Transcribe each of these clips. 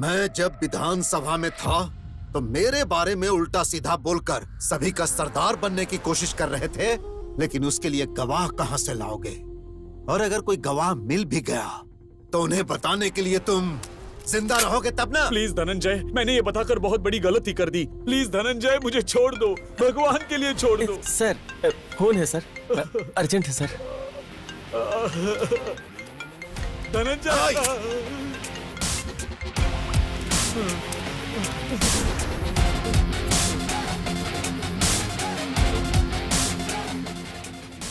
मैं जब विधानसभा में था तो मेरे बारे में उल्टा सीधा बोलकर सभी का सरदार बनने की कोशिश कर रहे थे, लेकिन उसके लिए गवाह कहां से लाओगे? और अगर कोई गवाह मिल भी गया तो उन्हें बताने के लिए तुम जिंदा रहोगे तब ना। प्लीज धनंजय, मैंने ये बताकर बहुत बड़ी गलती कर दी। प्लीज धनंजय, मुझे छोड़ दो, भगवान के लिए छोड़ दो। सर, फोन है सर, अर्जेंट है सर। धनंजय,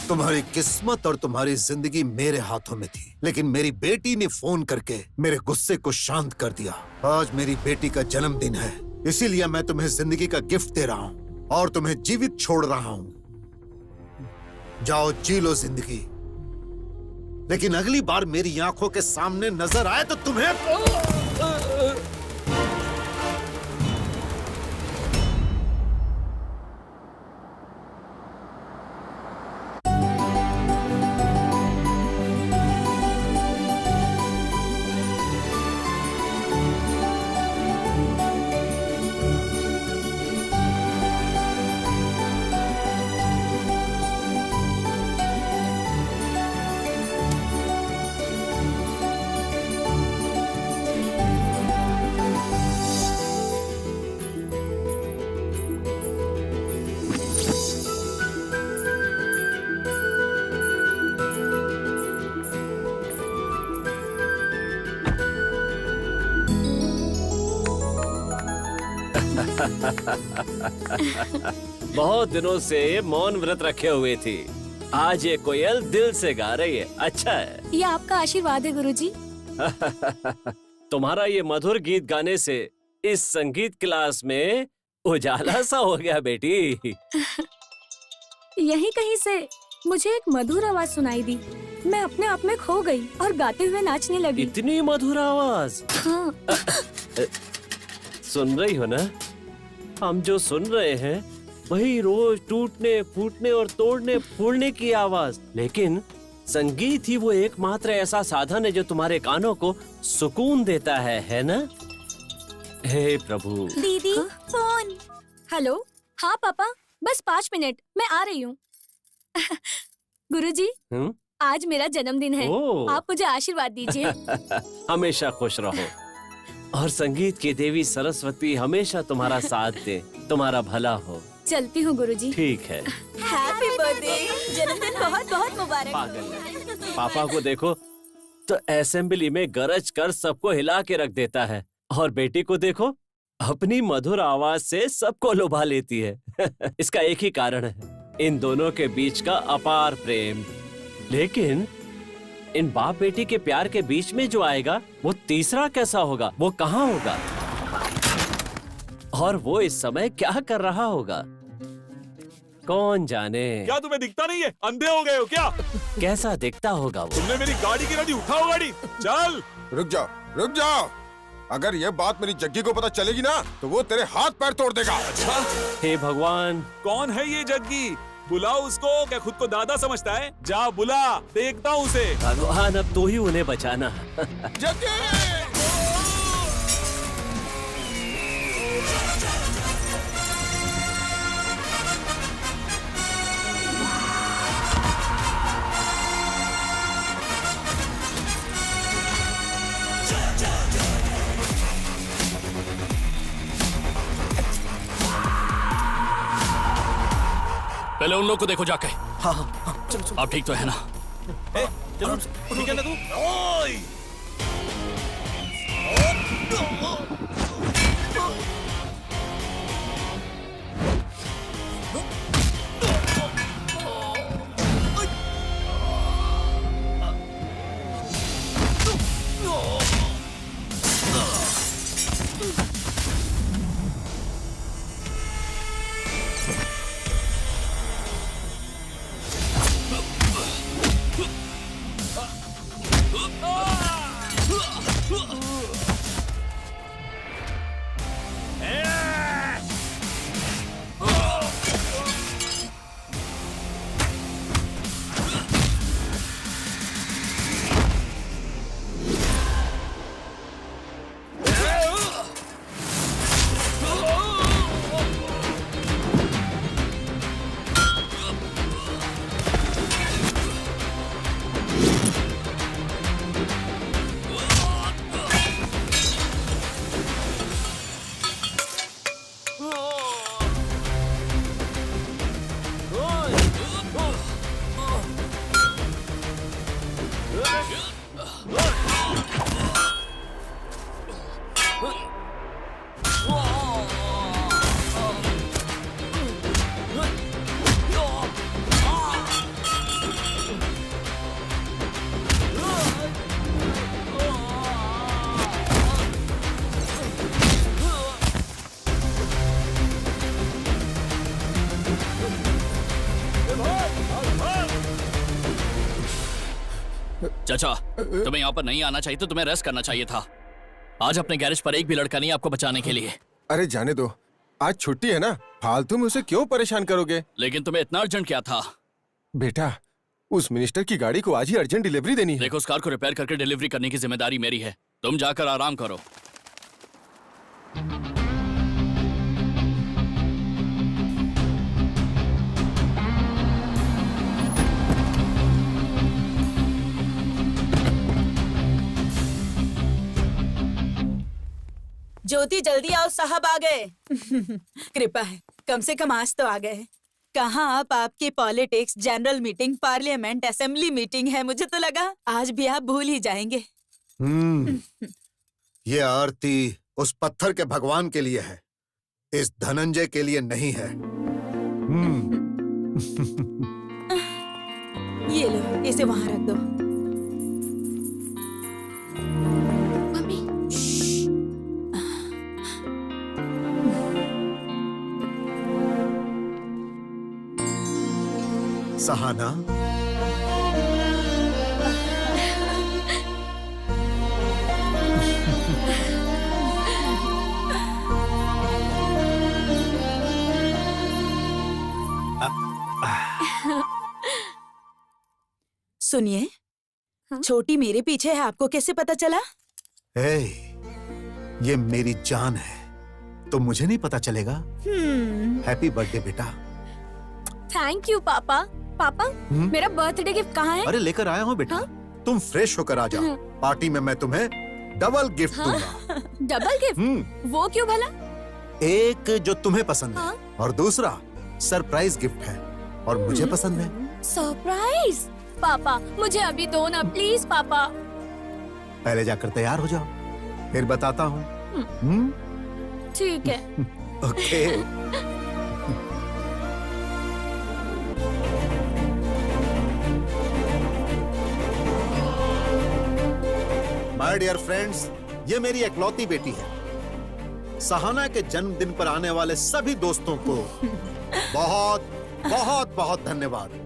तुम्हारी किस्मत और तुम्हारी जिंदगी मेरे हाथों में थी, लेकिन मेरी बेटी ने फोन करके मेरे गुस्से को शांत कर दिया। आज मेरी बेटी का जन्मदिन है, इसीलिए मैं तुम्हें जिंदगी का गिफ्ट दे रहा हूँ और तुम्हें जीवित छोड़ रहा हूँ। जाओ जी लो जिंदगी, लेकिन अगली बार मेरी आंखों के सामने नजर आए तो तुम्हें बहुत दिनों से मौन व्रत रखे हुए थी, आज ये कोयल दिल से गा रही है। अच्छा है। ये आपका आशीर्वाद है गुरुजी। तुम्हारा ये मधुर गीत गाने से इस संगीत क्लास में उजाला सा हो गया बेटी। यहीं कहीं से मुझे एक मधुर आवाज सुनाई दी। मैं अपने आप में खो गई और गाते हुए नाचने लगी। इतनी मधुर आवाज। हाँ। सुन रही हो ना? हम जो सुन रहे हैं वही रोज टूटने फूटने और तोड़ने फोड़ने की आवाज, लेकिन संगीत ही वो एकमात्र ऐसा साधन है जो तुम्हारे कानों को सुकून देता है ना? हे प्रभु। दीदी, फोन। हेलो। हाँ पापा, बस 5 मिनट, मैं आ रही हूँ। गुरुजी, आज मेरा जन्मदिन है, आप मुझे आशीर्वाद दीजिए। हमेशा खुश रहो और संगीत की देवी सरस्वती हमेशा तुम्हारा साथ दे, तुम्हारा भला हो। चलती हूँ गुरुजी। ठीक है। हैप्पी बर्थडे, जन्मदिन बहुत बहुत मुबारक। पागल। पापा को देखो तो असेंबली में गरज कर सबको हिला के रख देता है, और बेटी को देखो अपनी मधुर आवाज से सबको लुभा लेती है। इसका एक ही कारण है, इन दोनों के बीच का अपार प्रेम। लेकिन इन बाप बेटी के प्यार के बीच में जो आएगा वो तीसरा कैसा होगा, वो कहाँ होगा, और वो इस समय क्या कर रहा होगा, कौन जाने। क्या तुम्हें दिखता नहीं है? अंधे हो गए हो क्या? कैसा दिखता होगा वो? तुमने मेरी गाड़ी गिरा दी, उठाओ गाड़ी, चल। रुक जाओ, रुक जाओ। अगर ये बात मेरी जग्गी को पता चलेगी ना तो वो तेरे हाथ पैर तोड़ देगा। अच्छा? हे भगवान, कौन है ये जग्गी? बुलाओ उसको। क्या खुद को दादा समझता है? जा बुला, देखता हूँ उसे। भगवान अब तू ही उन्हें बचाना। जग्गी! पहले उन लोग को देखो जाके। हाँ हाँ, चलो। आप ठीक तो है ना? चलो, ठीक है ना तू? ओए! चाचा, तुम्हें यहाँ पर नहीं आना चाहिए तो तुम्हें रेस्ट करना चाहिए था। आज अपने गैरेज पर एक भी लड़का नहीं आपको बचाने के लिए। अरे जाने दो, आज छुट्टी है ना, फालतू में उसे क्यों परेशान करोगे? लेकिन तुम्हें इतना अर्जेंट क्या था? बेटा, उस मिनिस्टर की गाड़ी को आज ही अर्जेंट डिलीवरी देनी है। देखो, उस कार को रिपेयर करके डिलीवरी करने की जिम्मेदारी मेरी है। तुम जाकर आराम करो। ज्योति, जल्दी आओ, साहब आ गए। कृपा है, कम से कम आज तो आ गए। कहाँ आप? आपकी politics, general meeting, parliament, assembly meeting है। मुझे तो लगा आज भी आप भूल ही जाएंगे। ये आरती उस पत्थर के भगवान के लिए है, इस धनंजय के लिए नहीं है। ये लो, इसे वहाँ रख दो। मम्मी, सहाना, सुनिए, हाँ? छोटी मेरे पीछे है, आपको कैसे पता चला? ए, ये मेरी जान है, तो मुझे नहीं पता चलेगा? हैप्पी बर्थडे बेटा। थैंक यू पापा। पापा, मेरा बर्थडे गिफ्ट कहाँ है? अरे लेकर आया हूँ बेटा। तुम फ्रेश होकर आ जाओ, पार्टी में मैं तुम्हें डबल गिफ्ट दूंगा। Double gift? वो क्यों भला? एक जो तुम्हें पसंद है, हाँ? और दूसरा सरप्राइज गिफ्ट है और मुझे पसंद है। सरप्राइज? पापा, मुझे अभी दो ना प्लीज पापा। पहले जाकर तैयार हो जाओ, फिर बताता हूँ। ठीक है। ओके। माय डियर फ्रेंड्स, ये मेरी इकलौती बेटी है। सहाना के जन्मदिन पर आने वाले सभी दोस्तों को बहुत बहुत बहुत धन्यवाद।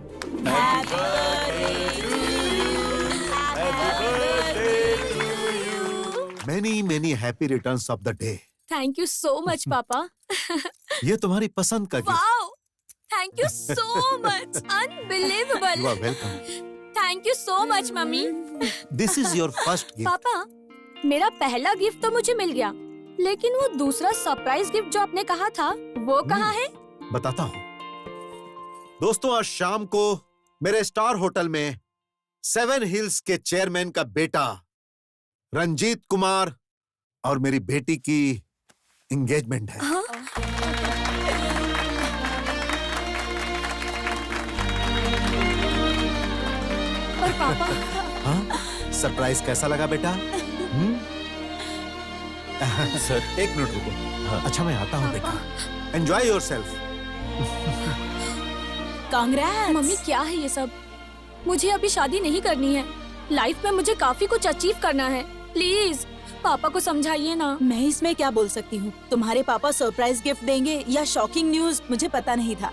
Many many happy returns of the day. Thank you so much पापा। ये तुम्हारी पसंद का gift. Wow, thank you so much, unbelievable. You are welcome. Thank you so much मम्मी। This is your first gift. पापा, मेरा पहला गिफ्ट तो मुझे मिल गया, लेकिन वो दूसरा सरप्राइज गिफ्ट जो आपने कहा था, वो कहाँ है? बताता हूँ। दोस्तों, आज शाम को मेरे स्टार होटल में 7 हिल्स के चेयरमैन का बेटा रंजीत कुमार और मेरी बेटी की एंगेजमेंट है। हाँ? पर पापा, हाँ? सरप्राइज कैसा लगा बेटा? सर, एक मिनट रुको। अच्छा, मैं आता हूँ बेटा। Enjoy yourself. कांग्रेस। मम्मी क्या है ये सब? मुझे अभी शादी नहीं करनी है। लाइफ में मुझे काफी कुछ अचीव करना है। प्लीज पापा को समझाइए ना। मैं इसमें क्या बोल सकती हूँ? तुम्हारे पापा सरप्राइज गिफ्ट देंगे या शॉकिंग न्यूज, मुझे पता नहीं था।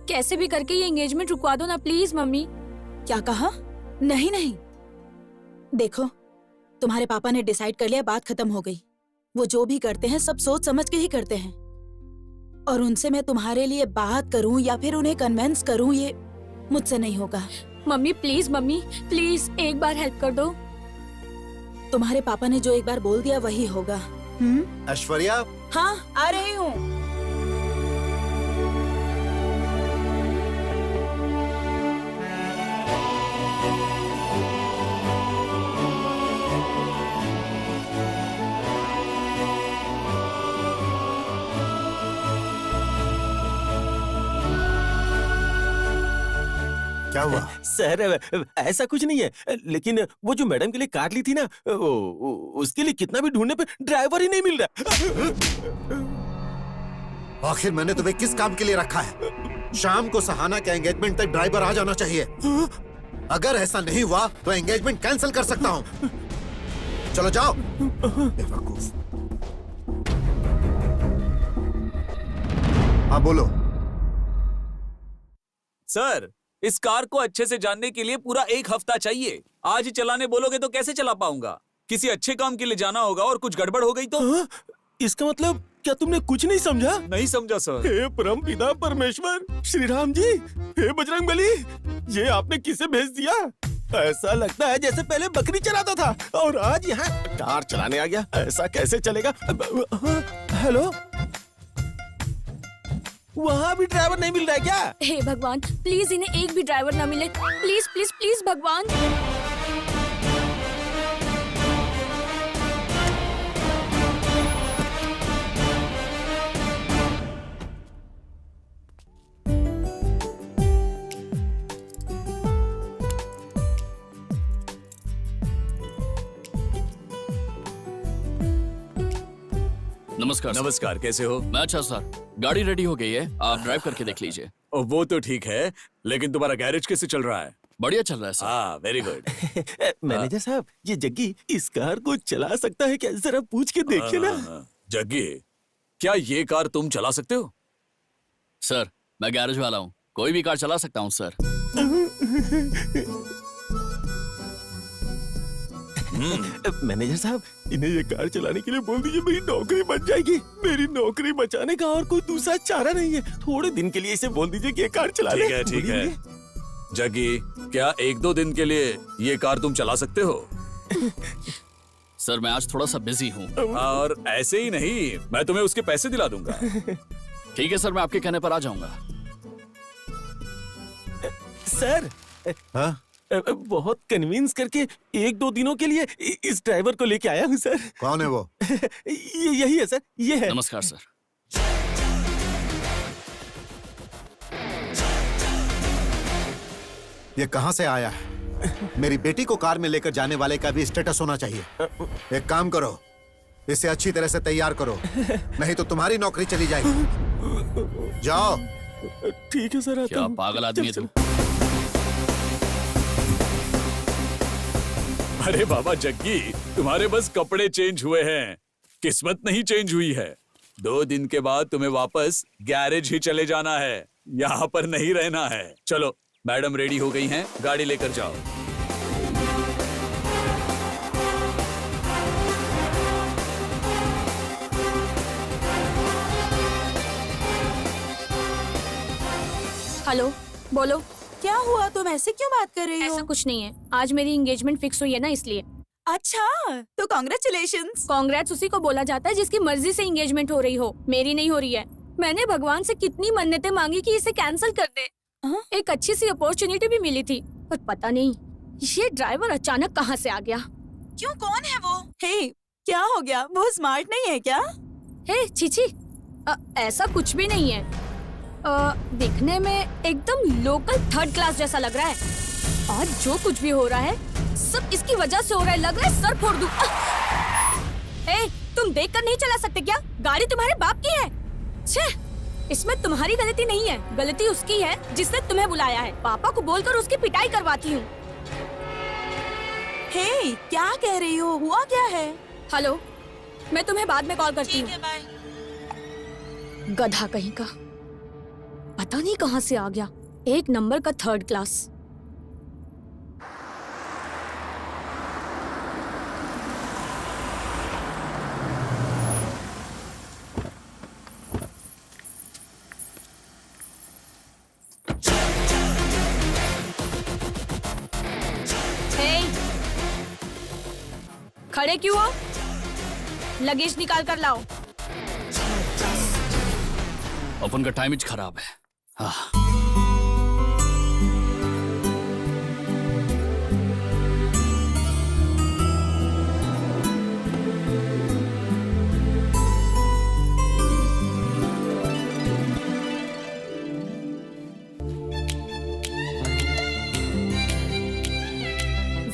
कैसे भी करके ये एंगेजमेंट रुकवा दो ना प्लीज मम्मी। क्या कहा? नहीं नहीं, देखो, तुम्हारे पापा ने डिसाइड कर लिया, बात खत्म हो गई। वो जो भी करते हैं सब सोच समझ के ही करते हैं, और उनसे मैं तुम्हारे लिए बात करूं या फिर उन्हें कन्विंस करूं, ये मुझसे नहीं होगा। मम्मी प्लीज एक बार हेल्प कर दो। तुम्हारे पापा ने जो एक बार बोल दिया वही होगा। ऐश्वर्या, हाँ, आ रही हूँ। क्या हुआ? सर ऐसा कुछ नहीं है, लेकिन वो जो मैडम के लिए कार ली थी ना, उसके लिए कितना भी ढूंढने पे ड्राइवर ही नहीं मिल रहा। आखिर मैंने तुम्हें किस काम के लिए रखा है? शाम को सहाना के एंगेजमेंट तक ड्राइवर आ जाना चाहिए। अगर ऐसा नहीं हुआ तो एंगेजमेंट कैंसिल कर सकता हूँ। चलो जाओ। बेवकूफ। हाँ बोलो। सर, इस कार को अच्छे से जानने के लिए पूरा 1 हफ्ता चाहिए। आज ही चलाने बोलोगे तो कैसे चला पाऊंगा? किसी अच्छे काम के लिए जाना होगा और कुछ गड़बड़ हो गई तो? इसका मतलब क्या तुमने कुछ नहीं समझा? नहीं समझा सर। हे परम पिता परमेश्वर, श्री राम जी, हे बजरंगबली, ये आपने किसे भेज दिया? ऐसा लगता है जैसे पहले बकरी चलाता था और आज यहाँ कार चलाने आ गया। ऐसा कैसे चलेगा? हेलो, वहाँ भी ड्राइवर नहीं मिल रहा है क्या? हे भगवान, प्लीज इन्हें एक भी ड्राइवर ना मिले। प्लीज प्लीज प्लीज भगवान। नमस्कार सर। नमस्कार, कैसे हो? मैं अच्छा सर, गाड़ी रेडी हो गई है, आप ड्राइव करके देख लीजिए। वो तो ठीक है, लेकिन तुम्हारा गैरेज कैसे चल रहा है? बढ़िया चल रहा है सर। हाँ, वेरी गुड। मैनेजर साहब, ये जग्गी इस कार को चला सकता है क्या? जरा पूछ के देखिए ना। जग्गी, क्या ये कार तुम चला सकते हो? सर, मैं गैरेज वाला हूँ, कोई भी कार चला सकता हूँ सर। मैनेजर साहब, इन्हें ये कार चलाने के लिए बोल दीजिए, मेरी नौकरी बच जाएगी। मेरी नौकरी बचाने का और कोई दूसरा चारा नहीं है। थोड़े दिन के लिए इसे बोल दीजिए कि ये कार चला ले। ठीक है, ठीक है। जग्गी, क्या 1-2 दिन के लिए ये कार तुम चला सकते हो? सर, मैं आज थोड़ा सा बिजी हूँ। और ऐसे ही नहीं, मैं तुम्हें उसके पैसे दिला दूंगा। ठीक है सर, मैं आपके कहने पर आ जाऊंगा। सर, हाँ? बहुत कन्विंस करके 1-2 दिनों के लिए इस ड्राइवर को लेके आया हूँ सर। कौन है वो? यही है सर, ये है। नमस्कार सर। ये कहाँ से आया है? मेरी बेटी को कार में लेकर जाने वाले का भी स्टेटस होना चाहिए। एक काम करो, इसे अच्छी तरह से तैयार करो, नहीं तो तुम्हारी नौकरी चली जाएगी। जाओ। ठीक है सर। क्या पागल आदमी है तुम? अरे बाबा जग्गी, तुम्हारे बस कपड़े चेंज हुए हैं, किस्मत नहीं चेंज हुई है। 2 दिन के बाद तुम्हें वापस गैरेज ही चले जाना है, यहाँ पर नहीं रहना है। चलो, मैडम रेडी हो गई हैं, गाड़ी लेकर जाओ। हेलो, बोलो। क्या हुआ? तुम ऐसे क्यों बात कर रही हो? ऐसा कुछ नहीं है, आज मेरी एंगेजमेंट फिक्स हुई है ना, इसलिए। अच्छा, तो कॉन्ग्रेचुलेशंस। कांग्रेट्स उसी को बोला जाता है जिसकी मर्जी से एंगेजमेंट हो रही हो। मेरी नहीं हो रही है। मैंने भगवान से कितनी मन्नतें मांगी कि इसे कैंसिल कर दे। एक अच्छी सी अपॉर्चुनिटी भी मिली थी, पर पता नहीं ये ड्राइवर अचानक कहाँ से आ गया। क्यों, कौन है वो? हे, क्या हो गया? वो स्मार्ट नहीं है क्या? हे चीची, ऐसा कुछ भी नहीं है। दिखने में एकदम लोकल 3rd क्लास जैसा लग रहा है। और जो कुछ भी हो रहा है सब इसकी वजह से हो रहा है। लग रहा है सर फोड़ दूं। तुम देखकर नहीं चला सकते क्या? गाड़ी तुम्हारे बाप की है। छे, इसमें तुम्हारी गलती नहीं है, गलती उसकी है जिसने तुम्हें बुलाया है। पापा को बोलकर उसकी पिटाई करवाती हूँ। हे, क्या कह रही हो? हुआ क्या है? हेलो, मैं तुम्हें बाद में कॉल करती हूँ। गधा कहीं का, पता नहीं कहाँ से आ गया। 1 नंबर का 3rd क्लास। खड़े क्यों हो? लगेज निकाल कर लाओ। अपन का टाइम खराब है। हाँ।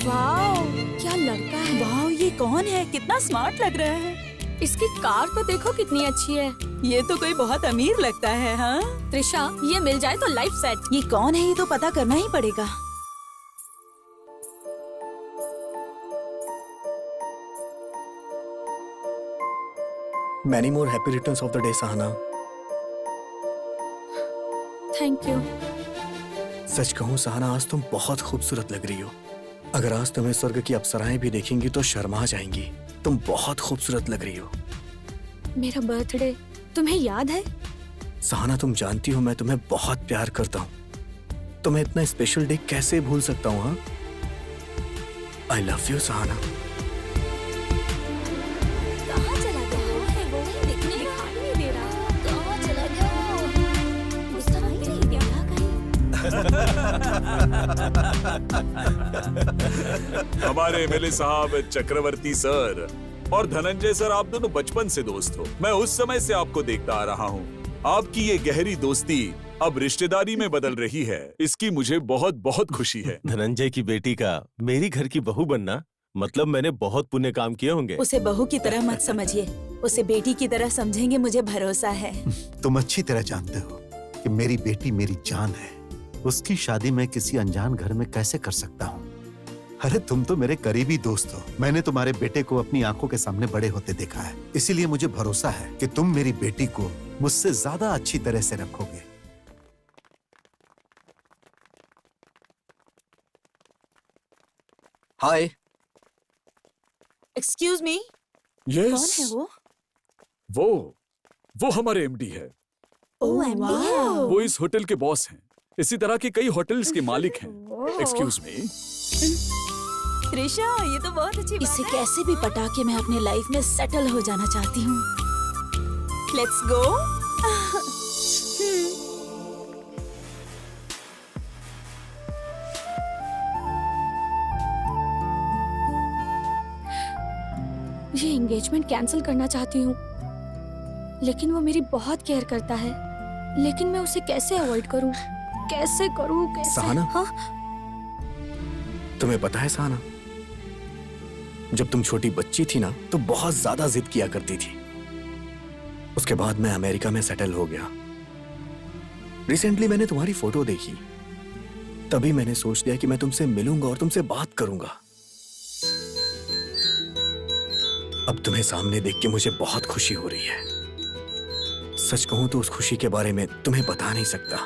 वाओ, क्या लड़का है। वाह, ये कौन है? कितना स्मार्ट लग रहा है। इसकी कार तो देखो कितनी अच्छी है। ये तो कोई बहुत अमीर लगता है। हाँ, त्रिशा, ये मिल जाए तो लाइफ सेट। ये कौन है? ये तो पता करना ही पड़ेगा। Many more happy returns of the day, Sahana. Thank you. सच कहूँ सहाना, आज तुम बहुत खूबसूरत लग रही हो। अगर आज तुम्हें स्वर्ग की अप्सराएं भी देखेंगी तो शर्मा जाएंगी। तुम बहुत खूबसूरत लग रही हो। मेरा बर्थडे तुम्हें याद है? सहाना, तुम जानती हो मैं तुम्हें बहुत प्यार करता हूँ। तुम्हें इतना स्पेशल डे कैसे भूल सकता हूँ? हाँ, आई लव यू सहाना। कहाँ चला गया है वो? दिखाई नहीं दे रहा। कहाँ चला गया? दिखाई नहीं दे रहा कहीं। हमारे एमएलए साहब, चक्रवर्ती सर और धनंजय सर, आप दोनों बचपन से दोस्त हो। मैं उस समय से आपको देखता आ रहा हूँ। आपकी ये गहरी दोस्ती अब रिश्तेदारी में बदल रही है, इसकी मुझे बहुत बहुत खुशी है। धनंजय की बेटी का मेरी घर की बहू बनना मतलब मैंने बहुत पुण्य काम किए होंगे। उसे बहू की तरह मत समझिए, उसे बेटी की तरह समझेंगे, मुझे भरोसा है। तुम अच्छी तरह जानते हो कि मेरी बेटी मेरी जान है। उसकी शादी मैं किसी अनजान घर में कैसे कर सकता हूँ? अरे तुम तो मेरे करीबी दोस्त हो। मैंने तुम्हारे बेटे को अपनी आंखों के सामने बड़े होते देखा है, इसीलिए मुझे भरोसा है कि तुम मेरी बेटी को मुझसे ज्यादा अच्छी तरह से रखोगे। हाय। एक्सक्यूज मी, यस, कौन है वो? वो हमारे एमडी है। ओह वाह। वो इस होटल के बॉस हैं। इसी तरह के कई होटल्स के मालिक हैं। Excuse me. त्रिशा, ये तो बहुत अच्छी बात है। इसे कैसे भी पटा के मैं अपने लाइफ में सेटल हो जाना चाहती हूँ। Let's go. ये एंगेजमेंट कैंसिल करना चाहती हूँ, लेकिन वो मेरी बहुत केयर करता है। लेकिन मैं उसे कैसे अवॉइड करूँ? कैसे करूँ? कैसे? सहाना? हाँ? तुम्हें पता है सहाना, जब तुम छोटी बच्ची थी ना तो बहुत ज्यादा जिद किया करती थी। उसके बाद मैं अमेरिका में सेटल हो गया। रिसेंटली मैंने तुम्हारी फोटो देखी, तभी मैंने सोच लिया कि मैं तुमसे मिलूंगा और तुमसे बात करूंगा। अब तुम्हें सामने देख के मुझे बहुत खुशी हो रही है। सच कहूं तो उस खुशी के बारे में तुम्हें बता नहीं सकता।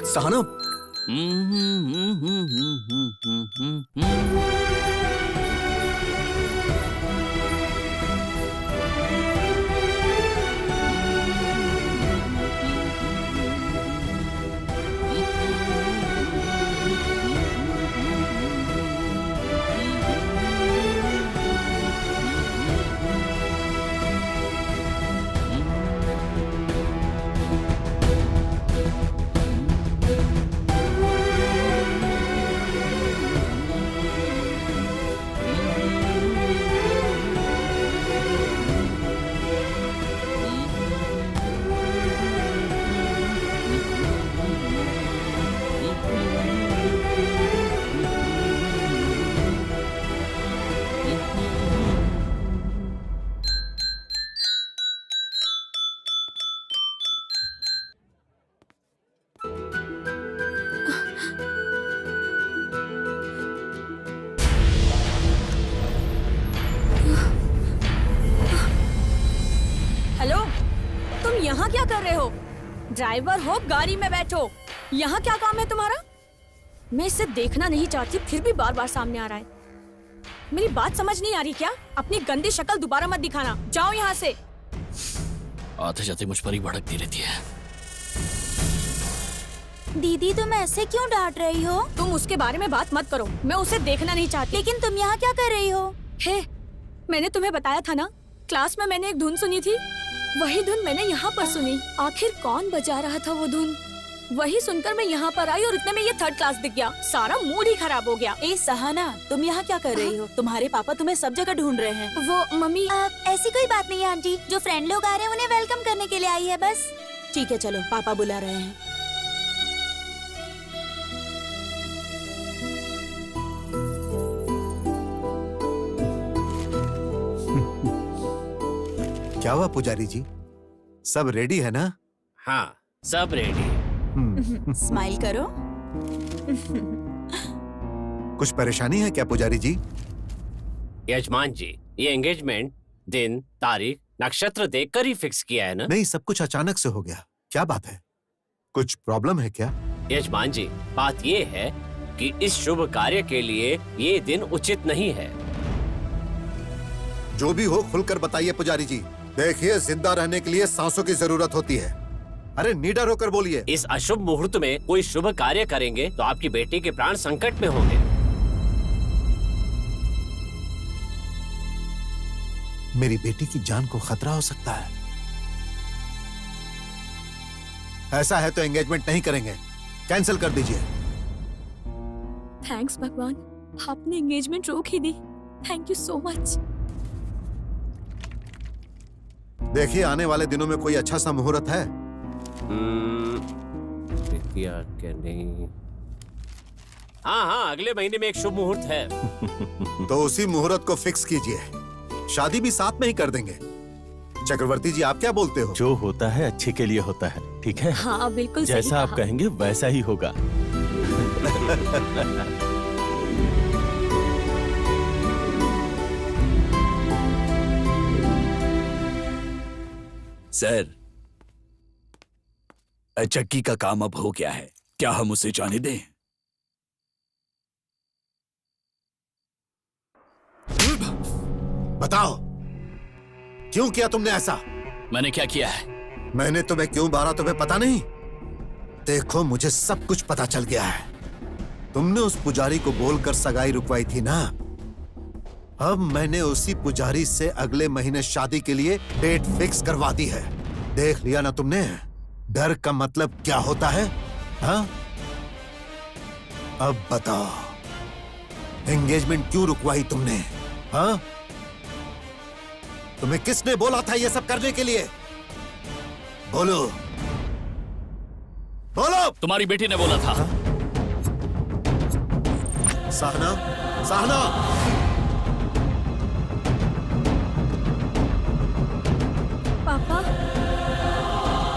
सहाना, हेलो, तुम यहाँ क्या कर रहे हो? ड्राइवर हो, गाड़ी में बैठो। यहाँ क्या काम है तुम्हारा? मैं इसे देखना नहीं चाहती, फिर भी बार बार सामने आ रहा है। मेरी बात समझ नहीं आ रही क्या? अपनी गंदी शक्ल दोबारा मत दिखाना। जाओ यहाँ से। आते जाते मुझ पर ही भड़कती रहती है। दीदी, तुम ऐसे क्यों डांट रही हो? तुम उसके बारे में बात मत करो, मैं उसे देखना नहीं चाहती। लेकिन तुम यहाँ क्या कर रही हो? हे, मैंने तुम्हें बताया था ना, क्लास में मैंने एक धुन सुनी थी, वही धुन मैंने यहाँ पर सुनी। आखिर कौन बजा रहा था वो धुन? वही सुनकर मैं यहाँ पर आई और इतने में ये थर्ड क्लास दिख गया। सारा मूड ही खराब हो गया। ए सहाना, तुम यहाँ क्या कर रही हो? तुम्हारे पापा तुम्हें सब जगह ढूंढ रहे हैं। वो मम्मी, ऐसी कोई बात नहीं है आंटी, जो फ्रेंड लोग आ रहे हैं उन्हें वेलकम करने के लिए आई है बस। ठीक है चलो, पापा बुला रहे हैं। क्या हुआ पुजारी जी, सब रेडी है ना? हाँ, सब रेडी। स्माइल करो। कुछ परेशानी है क्या पुजारी जी? यजमान जी, ये एंगेजमेंट दिन, तारीख, नक्षत्र देखकर ही फिक्स किया है ना? नहीं, सब कुछ अचानक से हो गया। क्या बात है, कुछ प्रॉब्लम है क्या? यजमान जी, बात ये है कि इस शुभ कार्य के लिए ये दिन उचित नहीं है। जो भी हो खुलकर बताइए पुजारी जी। देखिए, जिंदा रहने के लिए सांसों की जरूरत होती है। अरे निडर होकर बोलिए। इस अशुभ मुहूर्त में कोई शुभ कार्य करेंगे तो आपकी बेटी के प्राण संकट में होंगे। मेरी बेटी की जान को खतरा हो सकता है। ऐसा है तो एंगेजमेंट नहीं करेंगे, कैंसिल कर दीजिए। थैंक्स भगवान, आपने एंगेजमेंट रोक ही दी। Thank you so much. देखिए, आने वाले दिनों में कोई अच्छा सा मुहूर्त है? क्या नहीं। हाँ हाँ, अगले महीने में एक शुभ मुहूर्त है। तो उसी मुहूर्त को फिक्स कीजिए, शादी भी साथ में ही कर देंगे। चक्रवर्ती जी, आप क्या बोलते हो? जो होता है अच्छे के लिए होता है, ठीक है? हाँ बिल्कुल सही जैसा आप कहा। कहेंगे वैसा ही होगा। सर, चक्की का काम अब हो गया है, क्या हम उसे जाने दें? बताओ, क्यों किया तुमने ऐसा? मैंने क्या किया है? मैंने तुम्हें क्यों मारा तुम्हें पता नहीं? देखो, मुझे सब कुछ पता चल गया है। तुमने उस पुजारी को बोलकर सगाई रुकवाई थी ना? अब मैंने उसी पुजारी से अगले महीने शादी के लिए डेट फिक्स करवा दी है। देख लिया ना तुमने? डर का मतलब क्या होता है? हाँ? अब बताओ, एंगेजमेंट क्यों रुकवाई तुमने? हाँ? तुम्हें किसने बोला था ये सब करने के लिए? बोलो, बोलो। तुम्हारी बेटी ने बोला था। सहना, सहना, पापा,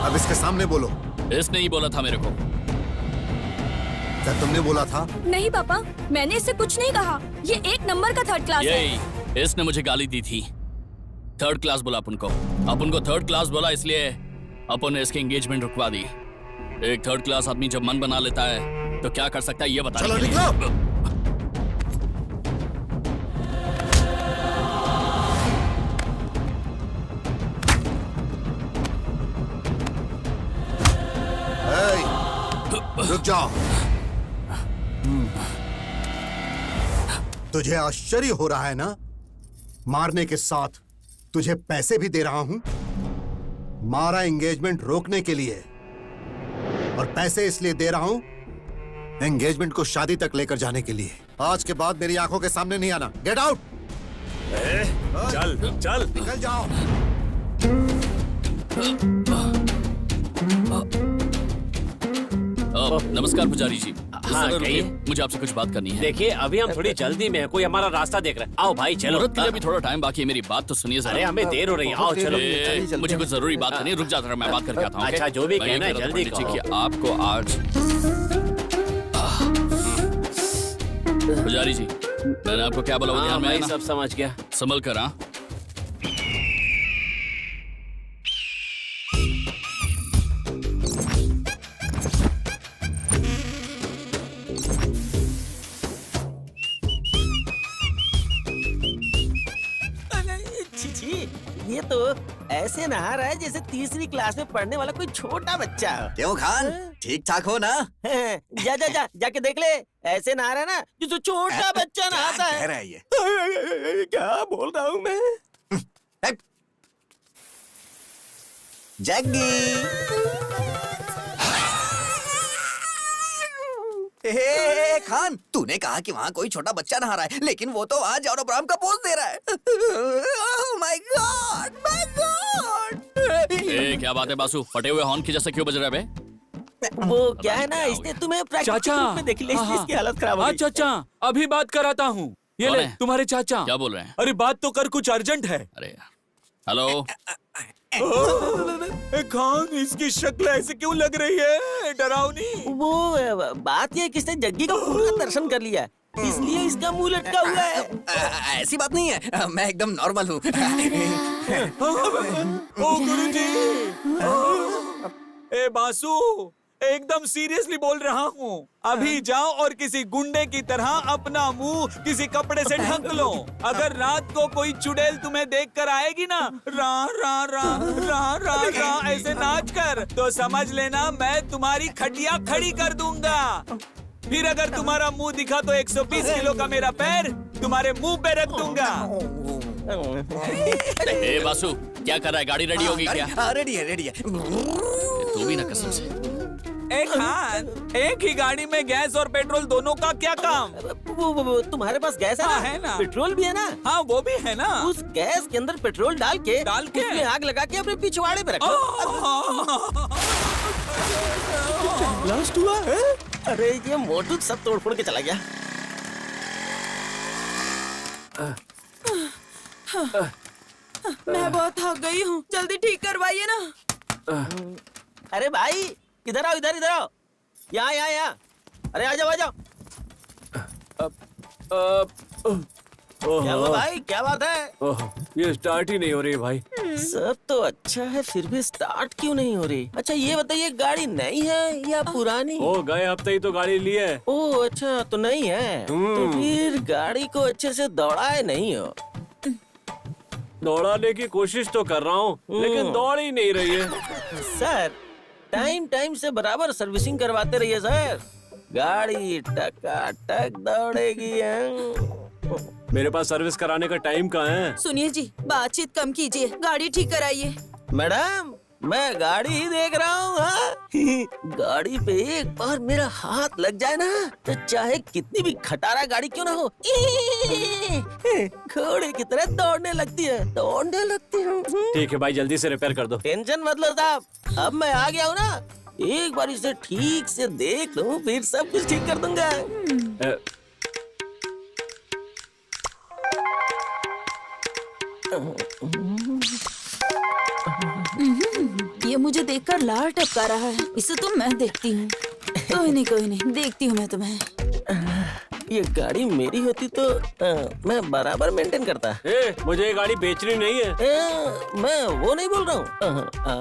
अब इसके सामने बोलो। इसने ही बोला था मेरे को। क्या तुमने बोला था? नहीं पापा, मैंने इससे कुछ नहीं कहा। ये एक नंबर का थर्ड क्लास है। यही, इसने मुझे गाली दी थी। थर्ड क्लास बोला अपन को थर्ड क्लास बोला, इसलिए अपन ने इसकी एंगेजमेंट रुकवा दी। एक थर्ड क्लास आदमी जब मन बना लेता है तो क्या कर सकता है ये बता। चलो निकलो। रुक जाओ। तुझे आश्चर्य हो रहा है ना? मारने के साथ तुझे पैसे भी दे रहा हूं। मारा एंगेजमेंट रोकने के लिए, और पैसे इसलिए दे रहा हूं एंगेजमेंट को शादी तक लेकर जाने के लिए। आज के बाद मेरी आंखों के सामने नहीं आना। Get out. चल चल, निकल जाओ। नमस्कार पुजारी जी। हाँ, जरा रुकिए, कहिए। मुझे आपसे कुछ बात करनी है। देखिए, अभी हम थोड़ी जल्दी में है, कोई हमारा रास्ता देख रहा है। आओ भाई चलो। मुहूर्त के लिए भी थोड़ा टाइम बाकी है, मेरी बात तो सुनिए जरा। अरे हमें देर हो रही है, आओ चलो। मुझे कुछ जरूरी बात करनी है, रुक जाता, मैं बात करके आता हूँ। अच्छा, जो भी मैं ये कहना है कह रहा था जल्दी पंडित जी कहो। कि आपको आज पुजारी जी, मैंने आपको क्या बोला वो हाँ ध्यान में भाई, आया ना? सब समझ गया। संभल कर। हाँ, ये तो ऐसे नहा रहा है जैसे तीसरी क्लास में पढ़ने वाला कोई छोटा बच्चा हो। क्यों खान, ठीक ठाक हो ना? जा जा जा जाके देख ले, ऐसे नहा रहा है ना जैसे छोटा बच्चा नहाता क्या कह है। रहा है ये? क्या बोल रहा हूँ मैं? जग्गी, हे खान, तूने कहा कि वहाँ कोई छोटा बच्चा नहा रहा है, लेकिन वो तो वहाँ जॉन अब्राहम का पोज दे रहा है। Oh my God, my God. ए, क्या बात है बासु, फटे हुए हॉर्न की जैसे क्यों बज रहे बे? वो क्या है ना, इसने तुम्हें प्रैक्टिकल चाचा। रूप में देख लिया, इसकी हालत खराब हो हाँ गई। चाचा, अभी बात कराता हूँ। ये कौन ले है? तुम्हारे चाचा। क्या बोल रहे हैं? अरे बात तो कर, कुछ अर्जेंट है। अरे हेलो, खान, इसकी शक्ल ऐसे क्यों लग रही है, डरावनी? वो बात ये है कि इसने जग्गी का पूरा दर्शन कर लिया, इसलिए इसका मुंह लटका हुआ है। ऐसी बात नहीं है, मैं एकदम नॉर्मल हूँ। ओ गुरुजी, ए बासु, एकदम सीरियसली बोल रहा हूँ। अभी जाओ और किसी गुंडे की तरह अपना मुंह किसी कपड़े से ढक लो। अगर रात को कोई चुड़ैल तुम्हें देख कर आएगी ना, रा रा रा रा रा रा ऐसे नाच कर, तो समझ लेना मैं तुम्हारी खटिया खड़ी कर दूंगा। फिर अगर तुम्हारा मुंह दिखा तो 120 किलो का मेरा पैर तुम्हारे मुंह पे रख दूंगा। ए बासु, क्या कर रहा है? गाड़ी रेडी होगी क्या? हाँ, रेडी है, रेडी है। तू भी ना कसम से। एक खान, एक ही गाड़ी में गैस और पेट्रोल दोनों का क्या काम? वो तुम्हारे पास गैस है ना? हाँ, है ना। पेट्रोल भी है ना? हाँ, वो भी है ना। उस गैस के अंदर पेट्रोल डाल के उसमें आग लगा के अपने पिछवाड़े पे रखो। ब्लास्ट हुआ है? अरे ये मोटू सब तोड़ फोड़ के चला गया। मैं बहुत थक गई हूँ, जल्दी ठीक करवाइए ना। अरे भाई इधर आओ, इधर इधर आओ, यहाँ यहाँ यहाँ। अरे आ जाओ आ जाओ। क्या हुआ भाई, क्या बात है? ये स्टार्ट ही नहीं हो रही भाई। सब तो अच्छा है, फिर भी स्टार्ट क्यों नहीं हो रही? अच्छा ये बताइए, गाड़ी नई है या पुरानी? ओ, गए हफ्ते ही तो गाड़ी ली है। ओह अच्छा, तो नहीं है। तो फिर गाड़ी को अच्छे से दौड़ाए नहीं हो? दौड़ाने की कोशिश तो कर रहा हूँ, लेकिन दौड़ ही नहीं रही है। सर टाइम टाइम से बराबर सर्विसिंग करवाते रहिए सर, गाड़ी टकाटक दौड़ेगी। मेरे पास सर्विस कराने का टाइम कहाँ है? सुनिए जी, बातचीत कम कीजिए, गाड़ी ठीक कराइए। मैडम मैं गाड़ी ही देख रहा हूँ। हाँ? गाड़ी पे एक बार मेरा हाथ लग जाए ना, तो चाहे कितनी भी खटारा गाड़ी क्यों ना हो, घोड़े की तरह दौड़ने लगती है, दौड़ने लगती है। ठीक है भाई, जल्दी से रिपेयर कर दो। टेंशन मत लो साहब, अब मैं आ गया हूँ ना, एक बार इसे ठीक से देख लूं, फिर सब कुछ ठीक कर दूंगा। ये मुझे देखकर लार टपका रहा है, इसे तो मैं देखती हूँ। कोई नहीं, देखती हूँ मैं तुम्हें। ये गाड़ी मेरी होती तो मैं बराबर मेंटेन करता। मुझे ये गाड़ी बेचनी नहीं है। मैं वो नहीं बोल रहा हूँ,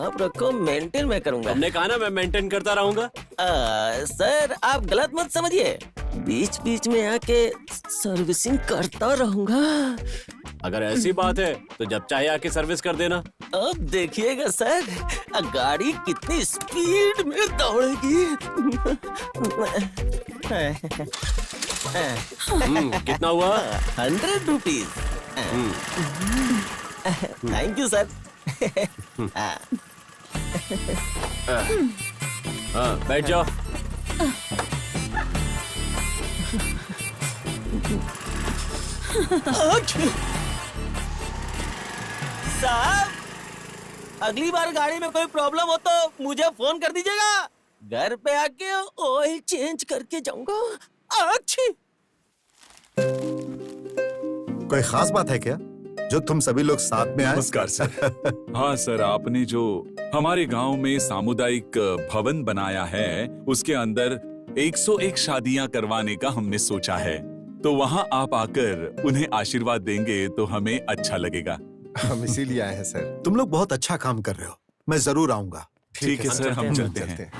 आप रखो, मेंटेन मैं करूँगा। हमने कहा ना मैं मेंटेन करता रहूंगा। सर आप गलत मत समझिए, बीच बीच में आके सर्विसिंग करता रहूंगा। अगर ऐसी बात है तो जब चाहे आके सर्विस कर देना। अब देखिएगा सर, गाड़ी कितनी स्पीड में दौड़ेगी। कितना हुआ? 100 रुपीज। Thank you sir. हाँ, बैठ जाओ। साहब अगली बार गाड़ी में कोई प्रॉब्लम हो तो मुझे फोन कर दीजिएगा, घर पे आके ऑयल चेंज करके जाऊंगा। अच्छी कोई खास बात है क्या जो तुम सभी लोग साथ में आए? नमस्कार सर। हाँ सर, आपने जो हमारे गांव में सामुदायिक भवन बनाया है, उसके अंदर 101 शादियां करवाने का हमने सोचा है, तो वहाँ आप आकर उन्हें आशीर्वाद देंगे तो हमें अच्छा लगेगा। हम इसीलिए आए हैं सर। तुम लोग बहुत अच्छा काम कर रहे हो, मैं जरूर आऊंगा। ठीक है सर, हम चलते हैं।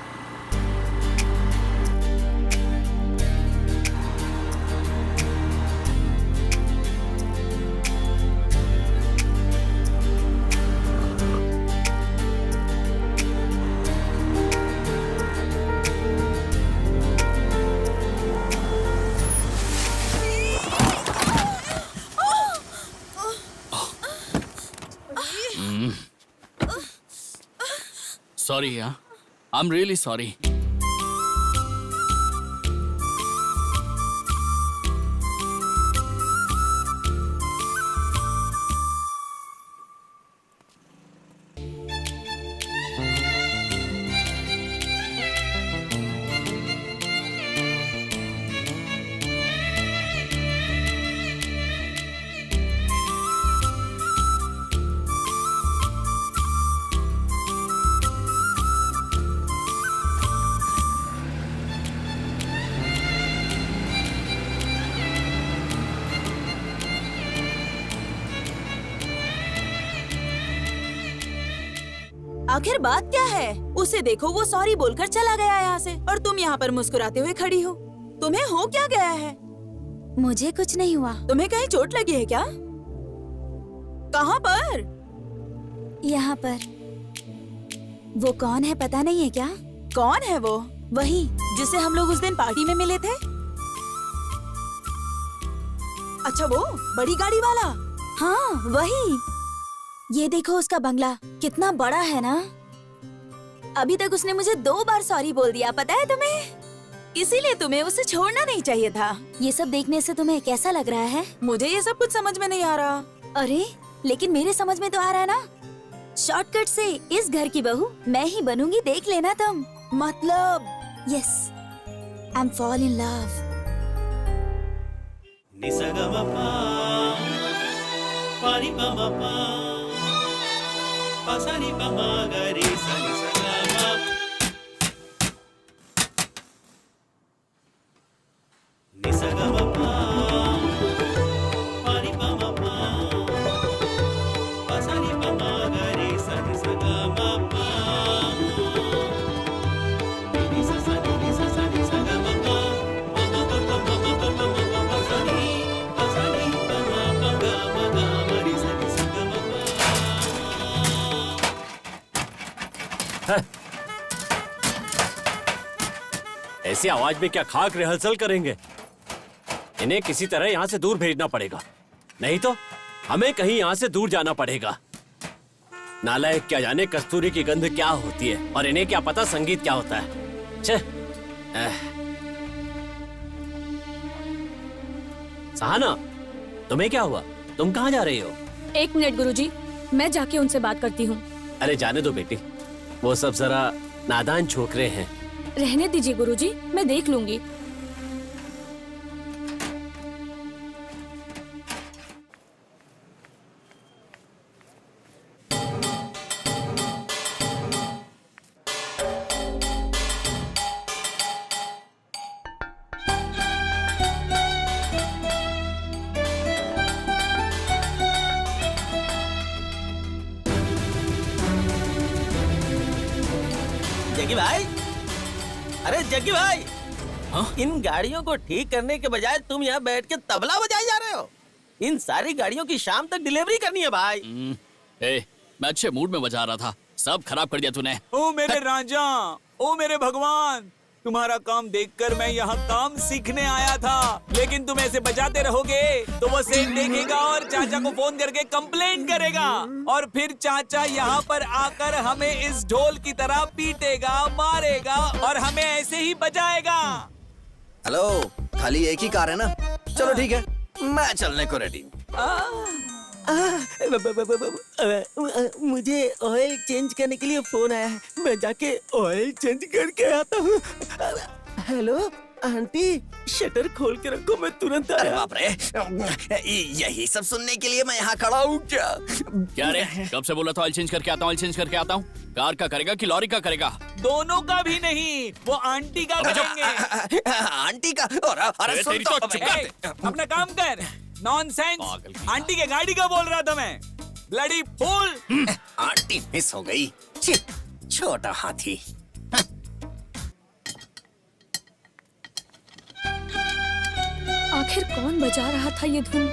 सॉरी यार, आई एम रियली सॉरी। आखिर बात क्या है? उसे देखो, वो सॉरी बोलकर चला गया यहाँ से और तुम यहाँ पर मुस्कुराते हुए खड़ी हो। तुम्हें हो क्या गया है? मुझे कुछ नहीं हुआ। तुम्हें कहीं चोट लगी है क्या? कहाँ पर? यहाँ पर। वो कौन है पता नहीं है क्या? कौन है वो? वही जिसे हम लोग उस दिन पार्टी में मिले थे? अच्छा, वो बड़ी गाड़ी वाला? हाँ वही। ये देखो उसका बंगला कितना बड़ा है ना। अभी तक उसने मुझे 2 बार सॉरी बोल दिया, पता है तुम्हें? इसीलिए तुम्हें उसे छोड़ना नहीं चाहिए था। ये सब देखने से तुम्हें कैसा लग रहा है? मुझे ये सब कुछ समझ में नहीं आ रहा। अरे लेकिन मेरे समझ में तो आ रहा है ना। शॉर्टकट से इस घर की बहू मैं ही बनूंगी, देख लेना तुम। मतलब? Yes, I am fall in love. ऐसी आवाज में क्या खाक रिहर्सल करेंगे? इन्हें किसी तरह यहाँ से दूर भेजना पड़ेगा, नहीं तो हमें कहीं यहाँ से दूर जाना पड़ेगा। नालायक, क्या जाने कस्तूरी की गंध क्या होती है और इन्हें क्या पता संगीत क्या होता है। छे। सहाना, तुम्हें क्या हुआ? तुम कहाँ जा रही हो? 1 मिनट गुरुजी, मैं जाके उनसे बात करती हूँ। अरे जाने दो बेटी, वो सब जरा नादान छोकरे हैं। रहने दीजिए गुरुजी, मैं देख लूंगी। जग्गी भाई, अरे जग्गी भाई, हाँ? इन गाड़ियों को ठीक करने के बजाय तुम यहाँ बैठ के तबला बजाए जा रहे हो। इन सारी गाड़ियों की शाम तक डिलीवरी करनी है भाई। मैं अच्छे मूड में बजा रहा था, सब खराब कर दिया तूने। ओ मेरे राजा, ओ मेरे भगवान, तुम्हारा काम देखकर मैं यहाँ काम सीखने आया था, लेकिन तुम ऐसे बजाते रहोगे तो वो सेठ देखेगा और चाचा को फोन करके कंप्लेंट करेगा और फिर चाचा यहाँ पर आकर हमें इस ढोल की तरह पीटेगा, मारेगा और हमें ऐसे ही बजाएगा। हेलो, खाली एक ही कार है ना? चलो ठीक है, मैं चलने को रेडी। मुझे ऑयल चेंज करने के लिए फोन आया है, मैं जाके ऑयल चेंज करके आता हूँ। हेलो आंटी, शटर खोल के रखो, मैं तुरंत अरे आया। बाप रे, यही सब सुनने के लिए मैं यहाँ खड़ा हूँ क्या? क्या रे, कब से बोला था ऑयल चेंज करके आता हूँ, ऑयल चेंज करके आता हूँ। कार का करेगा कि लॉरी का करेगा? दोनों का भी नहीं, वो आंटी का करेंगे। आंटी का? और अरे सुन तेरी तो तो चुप अबे। ए, अपना काम कर। नॉनसेंस, पागल की आंटी के गाड़ी का बोल रहा था मैं। Bloody fool. आंटी मिस हो गई। छी, छोटा हाथी। आखिर कौन बजा रहा था ये धुन?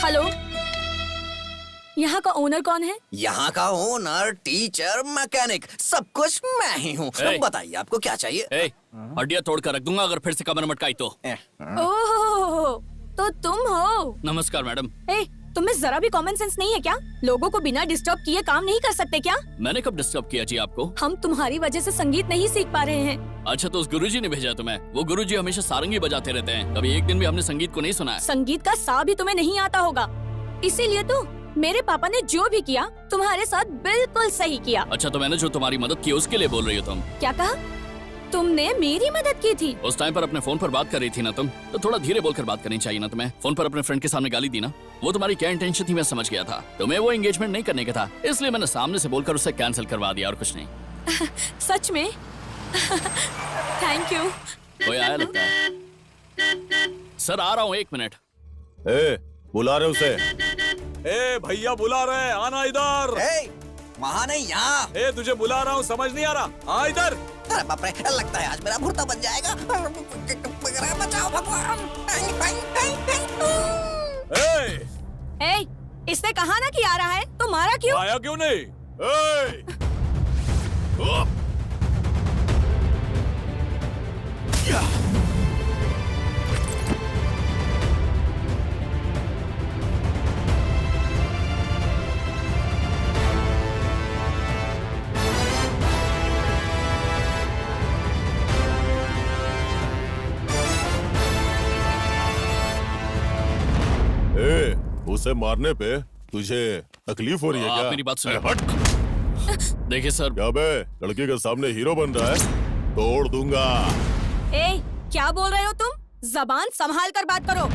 हेलो, यहाँ का ओनर कौन है? यहाँ का ओनर, टीचर, मैकेनिक, सब कुछ मैं ही हूँ। ए! बताइए आपको क्या चाहिए? हड्डियां तोड़ कर रख दूंगा अगर फिर से कमर मटकाई तो। ओह, तो तुम हो? नमस्कार मैडम। ए, तुम्हें जरा भी कॉमन सेंस नहीं है क्या? लोगों को बिना डिस्टर्ब किए काम नहीं कर सकते क्या? मैंने कब डिस्टर्ब किया जी आपको? हम तुम्हारी वजह से संगीत नहीं सीख पा रहे हैं। अच्छा, तो उस गुरुजी ने भेजा तुम्हें? वो गुरुजी हमेशा सारंगी बजाते रहते हैं, कभी एक दिन भी हमने संगीत को नहीं सुना है। संगीत का सा भी तुम्हें नहीं आता होगा, इसीलिए तो मेरे पापा ने जो भी किया तुम्हारे साथ बिल्कुल सही किया। अच्छा, तो मैंने जो तुम्हारी मदद की उसके लिए बोल रही हो तुम? क्या कहा? तुमने मेरी मदद की थी? उस टाइम पर अपने फोन पर बात कर रही थी ना तुम, तो थोड़ा धीरे बोलकर बात करनी चाहिए ना तुम्हें? फोन पर अपने फ्रेंड के सामने गाली दी ना। वो तुम्हारी क्या इंटेंशन थी मैं समझ गया था। तुम्हें वो एंगेजमेंट नहीं करने का था, इसलिए मैंने सामने से बोलकर उसे कैंसिल करवा दिया और कुछ नहीं। सच में? Thank you. कोई आया लगता है। सर आ रहा हूँ, 1 मिनट। बुला रहे उसे? ए भैया बुला रहे हैं, आना इधर। ए, वहाँ नहीं यहाँ। ए तुझे बुला रहा हूँ, समझ नहीं आ रहा? आ इधर। अरे बाप रे, लगता है आज मेरा भुर्ता बन जाएगा। बचाओ भगवान। ए, इसने कहा ना कि आ रहा है, तो मारा क्यों? आया क्यों नहीं? उसे मारने पे तुझे तकलीफ हो रही है आप क्या? मेरी बात सुनिए। अरे हट। देखिए सर, क्या बे, लड़की के सामने हीरो बन रहा है? तोड़ दूंगा। ए, क्या बोल रहे हो तुम? जबान संभाल कर बात करो।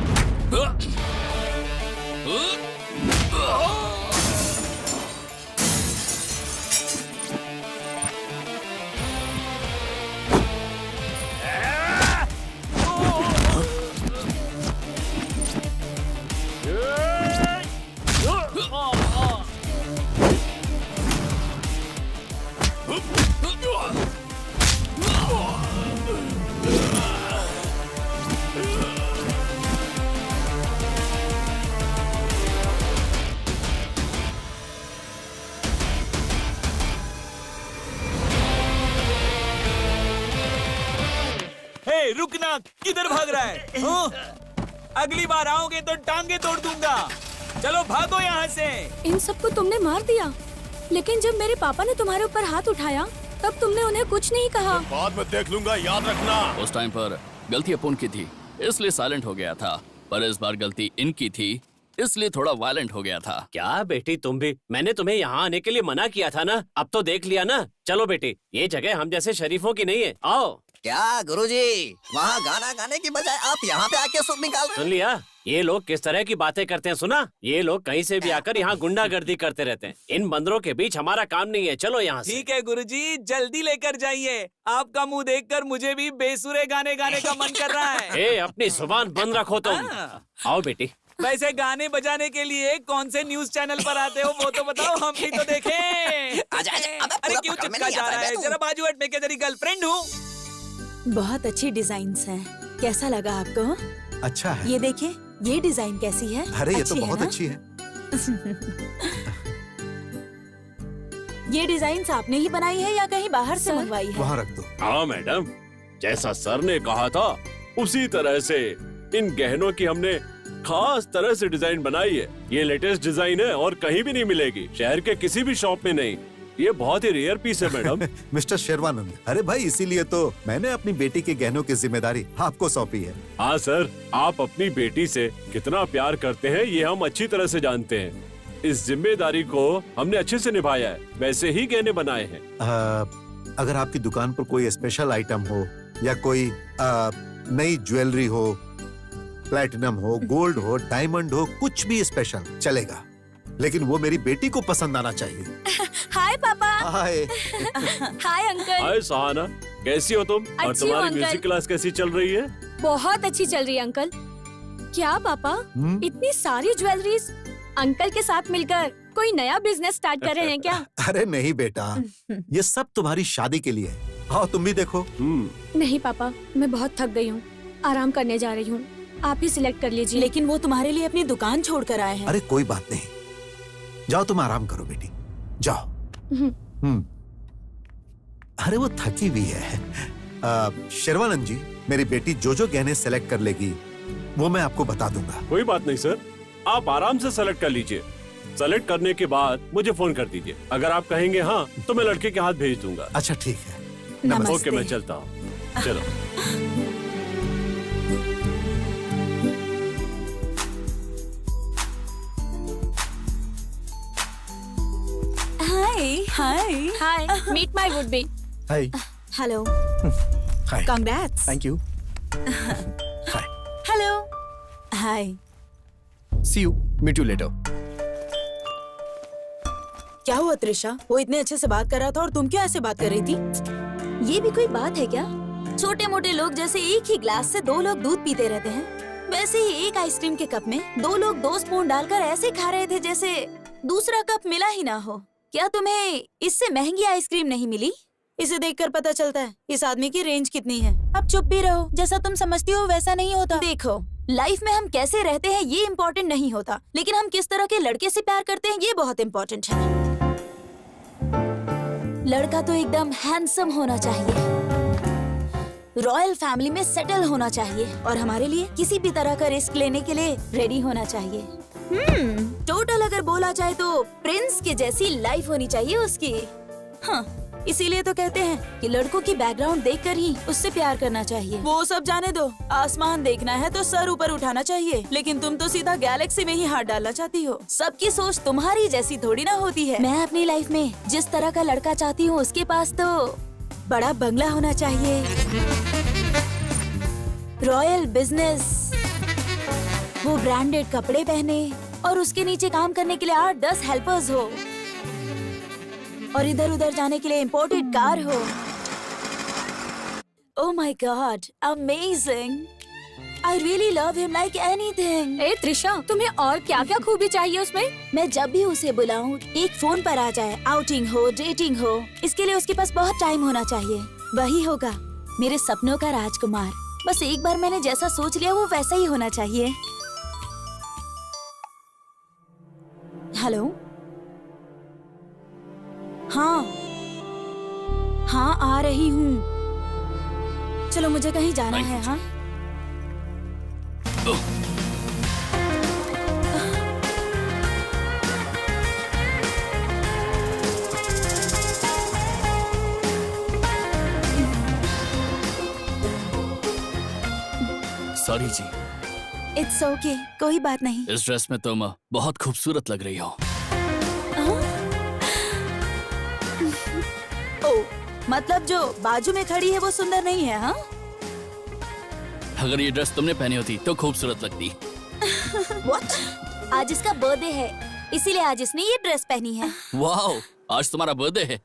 हे रुकना, किधर भाग रहा है? हाँ? अगली बार आओगे तो टांगे तोड़ दूंगा। चलो भागो यहाँ से। इन सबको तुमने मार दिया, लेकिन जब मेरे पापा ने तुम्हारे ऊपर हाथ उठाया तब तुमने उन्हें कुछ नहीं कहा। बाद में देख लूंगा, याद रखना। उस टाइम पर गलती अपन की थी, इसलिए साइलेंट हो गया था। पर इस बार गलती इनकी थी, इसलिए थोड़ा वायलेंट हो गया था। क्या बेटी तुम भी? मैंने तुम्हें यहाँ आने के लिए मना किया था ना, अब तो देख लिया ना। चलो बेटी, ये जगह हम जैसे शरीफों की नहीं है, आओ। क्या गुरुजी, वहाँ गाना गाने की बजाय आप यहाँ पे आके सुर निकाल रहे सुन लिया? ये लोग किस तरह की बातें करते हैं, सुना? ये लोग कहीं से भी आकर यहाँ गुंडागर्दी करते रहते हैं। इन बंदरों के बीच हमारा काम नहीं है, चलो यहाँ से। ठीक है गुरुजी, जल्दी लेकर जाइए। आपका मुंह देखकर मुझे भी बेसुरे गाने गाने का मन कर रहा है। ए, अपनी जुबान बंद रखो तुम। आओ बेटी। वैसे गाने बजाने के लिए कौन से न्यूज चैनल पर आते हो वो तो बताओ, हम भी तो देखें। आजा, आजा, अबे अरे पूरा क्यों पकड़ में चिपका नहीं जा आता रहा है है? तू। जरा बाजू हट, मैं क्या तेरी गर्लफ्रेंड हूँ? बहुत अच्छी डिजाइन्स हैं। कैसा लगा आपको? अच्छा है। ये देखिए, ये डिजाइन कैसी है? अरे ये तो अच्छी है बहुत ना? अच्छी है। ये डिजाइन आपने ही बनाई है या कहीं बाहर से सर? मंगवाई है? वहाँ रख दो। हाँ मैडम, जैसा सर ने कहा था उसी तरह से इन गहनों की हमने खास तरह से डिजाइन बनाई है। ये लेटेस्ट डिजाइन है और कहीं भी नहीं मिलेगी, शहर के किसी भी शॉप में नहीं। ये बहुत ही रेयर पीस है मैडम। मिस्टर शेरवानंद, अरे भाई इसीलिए तो मैंने अपनी बेटी के गहनों की जिम्मेदारी आपको सौंपी है। हाँ सर, आप अपनी बेटी से कितना प्यार करते हैं ये हम अच्छी तरह से जानते हैं। इस जिम्मेदारी को हमने अच्छे से निभाया है, वैसे ही गहने बनाए हैं। अगर आपकी दुकान पर कोई स्पेशल आइटम हो या कोई नई ज्वेलरी हो, प्लैटिनम हो, गोल्ड हो, डायमंड हो, कुछ भी स्पेशल चलेगा, लेकिन वो मेरी बेटी को पसंद आना चाहिए। हाय पापा। हाय। Hi uncle. हाय सहाना, कैसी हो तुम? और अच्छी हूँ, तुम्हारी अंकल। म्यूजिक क्लास कैसी चल रही है? बहुत अच्छी चल रही है अंकल। क्या पापा, इतनी सारी ज्वेलरीज अंकल के साथ मिलकर कोई नया बिजनेस स्टार्ट कर रहे हैं क्या? अरे नहीं बेटा, ये सब तुम्हारी शादी के लिए है। आओ तुम भी देखो। नहीं पापा, मैं बहुत थक गई हूँ, आराम करने जा रही हूँ। आप ही सिलेक्ट कर लीजिए। लेकिन वो तुम्हारे लिए अपनी दुकान छोड़कर आए हैं। अरे कोई बात नहीं, जाओ तुम आराम करो बेटी, जाओ। अरे वो थकी हुई है। शेरवानंद जी, मेरी बेटी जो जो गहने सेलेक्ट कर लेगी वो मैं आपको बता दूंगा। कोई बात नहीं सर, आप आराम से सेलेक्ट कर लीजिए। सेलेक्ट करने के बाद मुझे फोन कर दीजिए। अगर आप कहेंगे हाँ तो मैं लड़के के हाथ भेज दूंगा। अच्छा ठीक है। नमस्ते। ओके, मैं चलता हूँ। चलो। Hi hi hi, meet my would be. Hi. Hello, hi. Congrats. Thank you. Hello, hi. See you, meet you later. क्या हुआ त्रिशा? वो इतने अच्छे से बात कर रहा था और तुम क्यों ऐसे बात कर रही थी? ये भी कोई बात है क्या? छोटे मोटे लोग जैसे एक ही ग्लास से दो लोग दूध पीते रहते हैं, वैसे ही एक आइसक्रीम के कप में दो लोग 2 स्पून डालकर ऐसे खा रहे थे जैसे दूसरा कप मिला ही ना हो। क्या तुम्हें इससे महंगी आइसक्रीम नहीं मिली? इसे देखकर पता चलता है इस आदमी की रेंज कितनी है। अब चुप भी रहो, जैसा तुम समझती हो वैसा नहीं होता। देखो, लाइफ में हम कैसे रहते हैं ये इम्पोर्टेंट नहीं होता, लेकिन हम किस तरह के लड़के से प्यार करते हैं ये बहुत इम्पोर्टेंट है। लड़का तो एकदम हैंडसम होना चाहिए, रॉयल फैमिली में सेटल होना चाहिए और हमारे लिए किसी भी तरह का रिस्क लेने के लिए रेडी होना चाहिए। टोटल अगर बोला जाए तो प्रिंस के जैसी लाइफ होनी चाहिए उसकी। हाँ, इसीलिए तो कहते हैं कि लड़कों की बैकग्राउंड देखकर ही उससे प्यार करना चाहिए। वो सब जाने दो, आसमान देखना है तो सर ऊपर उठाना चाहिए, लेकिन तुम तो सीधा गैलेक्सी में ही हाथ डालना चाहती हो। सबकी सोच तुम्हारी जैसी थोड़ी ना होती है। मैं अपनी लाइफ में जिस तरह का लड़का चाहती हूँ उसके पास तो बड़ा बंगला होना चाहिए, रॉयल बिजनेस, वो ब्रांडेड कपड़े पहने और उसके नीचे काम करने के लिए 8-10 हेल्पर्स हो और इधर उधर जाने के लिए इम्पोर्टेड कार हो। Oh my God, amazing! I really love him like anything. ए त्रिशा, तुम्हें और क्या क्या खूबी चाहिए उसमें? मैं जब भी उसे बुलाऊं एक फोन पर आ जाए, आउटिंग हो, डेटिंग हो, इसके लिए उसके पास बहुत टाइम होना चाहिए। वही होगा मेरे सपनों का राजकुमार। बस एक बार मैंने जैसा सोच लिया वो वैसा ही होना चाहिए। हेलो, हाँ हाँ आ रही हूँ। चलो मुझे कहीं जाना है। हाँ सॉरी जी, इट्स ओके, कोई बात नहीं। इस ड्रेस में तुम बहुत खूबसूरत लग रही हो। ओ, मतलब जो बाजू में खड़ी है वो सुंदर नहीं है? हाँ, अगर ये ड्रेस तुमने पहनी होती तो खूबसूरत लगती। What? आज इसका बर्थडे है, इसीलिए आज इसने ये ड्रेस पहनी है। वाओ, आज तुम्हारा बर्थडे है।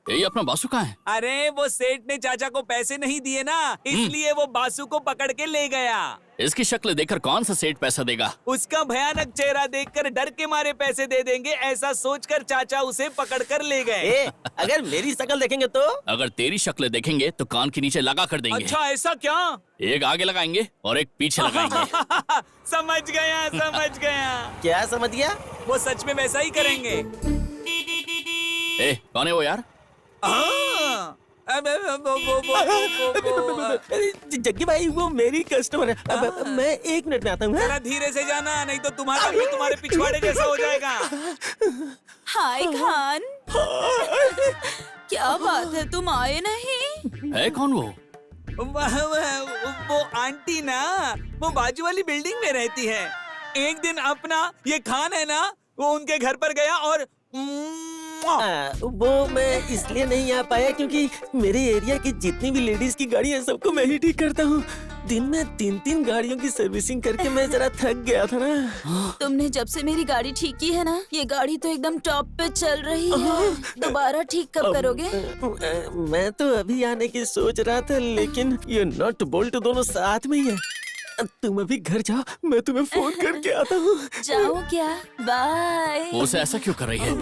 ये अपना बासु कहाँ है? अरे वो सेठ ने चाचा को पैसे नहीं दिए ना, इसलिए वो बासु को पकड़ के ले गया। इसकी शक्ल देखकर कौन सा सेठ पैसा देगा? उसका भयानक चेहरा देखकर डर के मारे पैसे दे देंगे, ऐसा सोचकर चाचा उसे पकड़ कर ले गए। अगर मेरी शक्ल देखेंगे तो? अगर तेरी शक्ल देखेंगे तो कान के नीचे लगा कर देंगे। अच्छा, ऐसा क्या? एक आगे लगाएंगे और एक पीछे लगाएंगे। समझ गया, समझ गया। क्या समझ गया? वो सच में वैसा ही करेंगे। कौन है वो यार? जग्गी भाई, वो मेरी कस्टमर है। मैं 1 मिनट में आता हूँ। जरा धीरे से जाना, नहीं तो तुम्हारा भी तुम्हारे पिछवाड़े जैसा हो जाएगा। हाय खान, क्या बात है, तुम आए नहीं? है कौन वो? वो आंटी ना, वो बाजू वाली बिल्डिंग में रहती है। एक दिन अपना ये खान है ना, वो उनके घर पर गया और वो मैं इसलिए नहीं आ पाया क्योंकि मेरे एरिया की जितनी भी लेडीज की गाड़ी है सबको मैं ही ठीक करता हूँ। दिन में 3-3 गाड़ियों की सर्विसिंग करके मैं जरा थक गया था ना। तुमने जब से मेरी गाड़ी ठीक की है ना, ये गाड़ी तो एकदम टॉप पे चल रही है। दोबारा ठीक कब करोगे? मैं तो अभी आने की सोच रहा था, लेकिन ये नट बोल्ट दोनों साथ में ही है। तुम अभी घर जाओ, मैं तुम्हें फोन करके आता हूँ। जाओ क्या? बाय। वो उसे ऐसा क्यों कर रही है?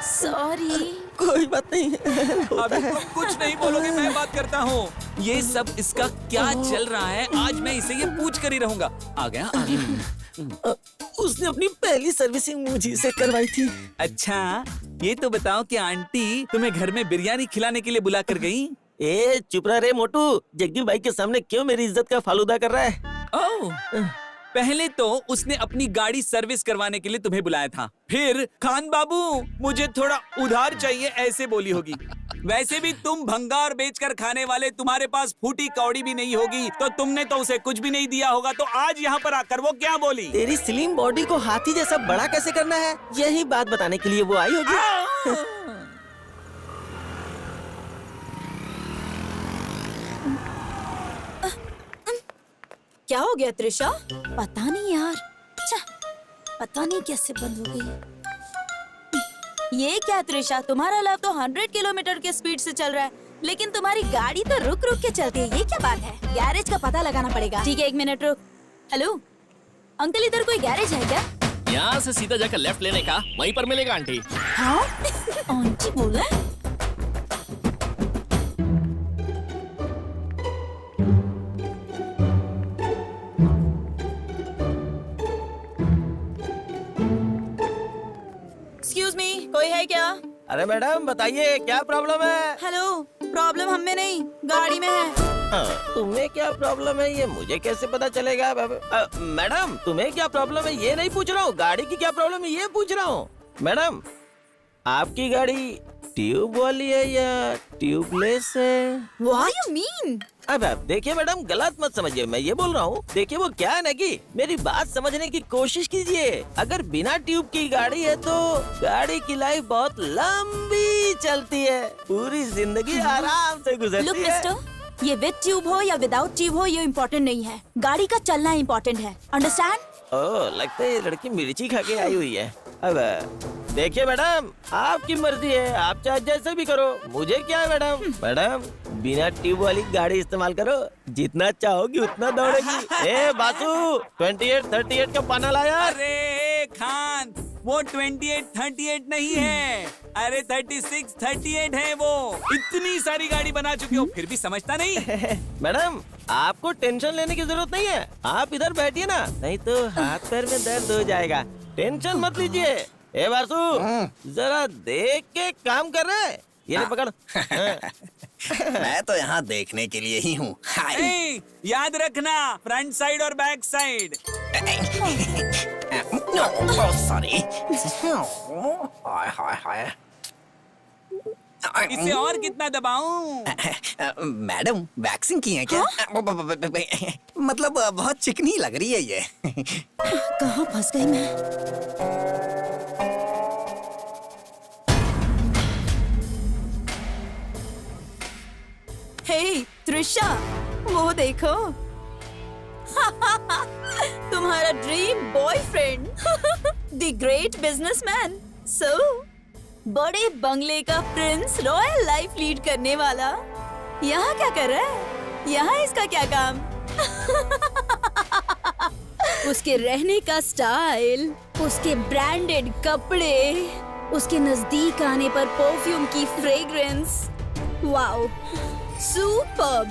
सॉरी। कोई बात नहीं। अभी तुम कुछ नहीं बोलोगे, मैं बात करता हूँ। ये सब इसका क्या चल रहा है, आज मैं इसे ये पूछ कर ही रहूंगा। आ गया, आ गया। उसने अपनी पहली सर्विसिंग मुझे से करवाई थी। अच्छा, ये तो बताओ कि आंटी तुम्हें घर में बिरयानी खिलाने के लिए बुला कर गई? चुप रहा रे मोटू, जग्गी भाई के सामने क्यों मेरी इज्जत का फालूदा कर रहा है? ओह, पहले तो उसने अपनी गाड़ी सर्विस करवाने के लिए तुम्हें बुलाया था, फिर खान बाबू मुझे थोड़ा उधार चाहिए ऐसे बोली होगी। वैसे भी तुम भंगार बेचकर खाने वाले, तुम्हारे पास फूटी कौड़ी भी नहीं होगी, तो तुमने तो उसे कुछ भी नहीं दिया होगा। तो आज यहाँ पर आकर वो क्या बोली? तेरी स्लिम बॉडी को हाथी जैसा बड़ा कैसे करना है, यही बात बताने के लिए वो आई होगी। क्या हो गया त्रिशा? पता नहीं यार, पता नहीं कैसे बंद हो गई। ये क्या त्रिशा, तुम्हारा लैब तो 100 किलोमीटर के स्पीड से चल रहा है, लेकिन तुम्हारी गाड़ी तो रुक रुक के चलती है। ये क्या बात है? गैरेज का पता लगाना पड़ेगा। ठीक है, 1 मिनट रुक। हेलो अंकल, इधर कोई गैरेज है क्या? यहाँ से सीधा जाकर लेफ्ट लेने का, वहीं पर मिलेगा आंटी। हाँ आंटी बोला है? एक्सक्यूज मी, कोई है क्या? अरे मैडम बताइए क्या प्रॉब्लम है? हेलो, प्रॉब्लम हम में नहीं, गाड़ी में है। तुम्हें क्या प्रॉब्लम है ये मुझे कैसे पता चलेगा? मैडम तुम्हें क्या प्रॉब्लम है ये नहीं पूछ रहा हूँ, गाड़ी की क्या प्रॉब्लम है ये पूछ रहा हूँ। मैडम आपकी गाड़ी ट्यूब वाली है या ट्यूबलेस है? What you mean? अब देखिए मैडम गलत मत समझिए, मैं ये बोल रहा हूँ, देखिए वो क्या है ना कि मेरी बात समझने की कोशिश कीजिए। अगर बिना ट्यूब की गाड़ी है तो गाड़ी की लाइफ बहुत लंबी चलती है, पूरी जिंदगी आराम से Look, गुजरती है। मिस्टर, ये विद ट्यूब हो या विदाउट ट्यूब हो ये इम्पोर्टेंट नहीं है, गाड़ी का चलना इम्पोर्टेंट है, अंडरस्टैंड? ओह लगता है ये लड़की मिर्ची खा के आई हुई है। अब देखिए मैडम आपकी मर्जी है, आप चाहे जैसे भी करो, मुझे क्या है मैडम। मैडम बिना ट्यूब वाली गाड़ी इस्तेमाल करो, जितना चाहोगी उतना दौड़ेगी। ए बासु 28-38 का पाना लाया। अरे खान, वो 28-38 नहीं है, अरे 36-38 है वो। इतनी सारी गाड़ी बना चुके हो फिर भी समझता नहीं। मैडम आपको टेंशन लेने की जरूरत नहीं है, आप इधर बैठिए ना, नहीं तो हाथ पैर में दर्द हो जाएगा। टेंशन मत लीजिए। ए बासु जरा देख के काम कर रहे हैं, ये ले पकड़। मैं तो यहाँ देखने के लिए ही हूँ। ए, याद रखना फ्रंट साइड और बैक साइड। सॉरी। हाय हाय हाय। इसे और कितना दबाऊं? मैडम वैक्सिंग की है क्या? मतलब बहुत चिकनी लग रही है ये। कहाँ फंस गई मैं? हे त्रिशा, वो देखो। तुम्हारा dream boyfriend, the great businessman, so बड़े बंगले का प्रिंस, रॉयल लाइफ लीड करने वाला, यहाँ क्या कर रहा है? यहाँ इसका क्या काम? उसके रहने का स्टाइल, उसके ब्रांडेड कपड़े, उसके नजदीक आने पर परफ्यूम की फ्रेग्रेंस, वाओ सुपर्ब।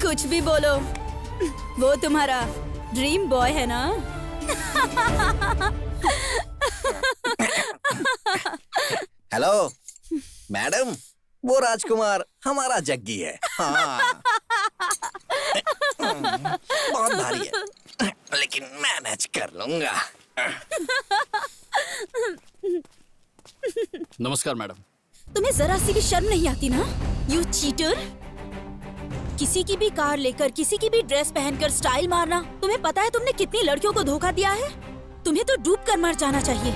कुछ भी बोलो, वो तुम्हारा ड्रीम बॉय है ना? हेलो मैडम, वो राजकुमार हमारा जग्गी है। हाँ। बहुत भारी है लेकिन मैनेज कर लूंगा। नमस्कार मैडम। तुम्हें जरा सी भी शर्म नहीं आती ना? You cheater! किसी की भी कार लेकर, किसी की भी ड्रेस पहनकर स्टाइल मारना। तुम्हें पता है तुमने कितनी लड़कियों को धोखा दिया है? तुम्हें तो डूब कर मर जाना चाहिए।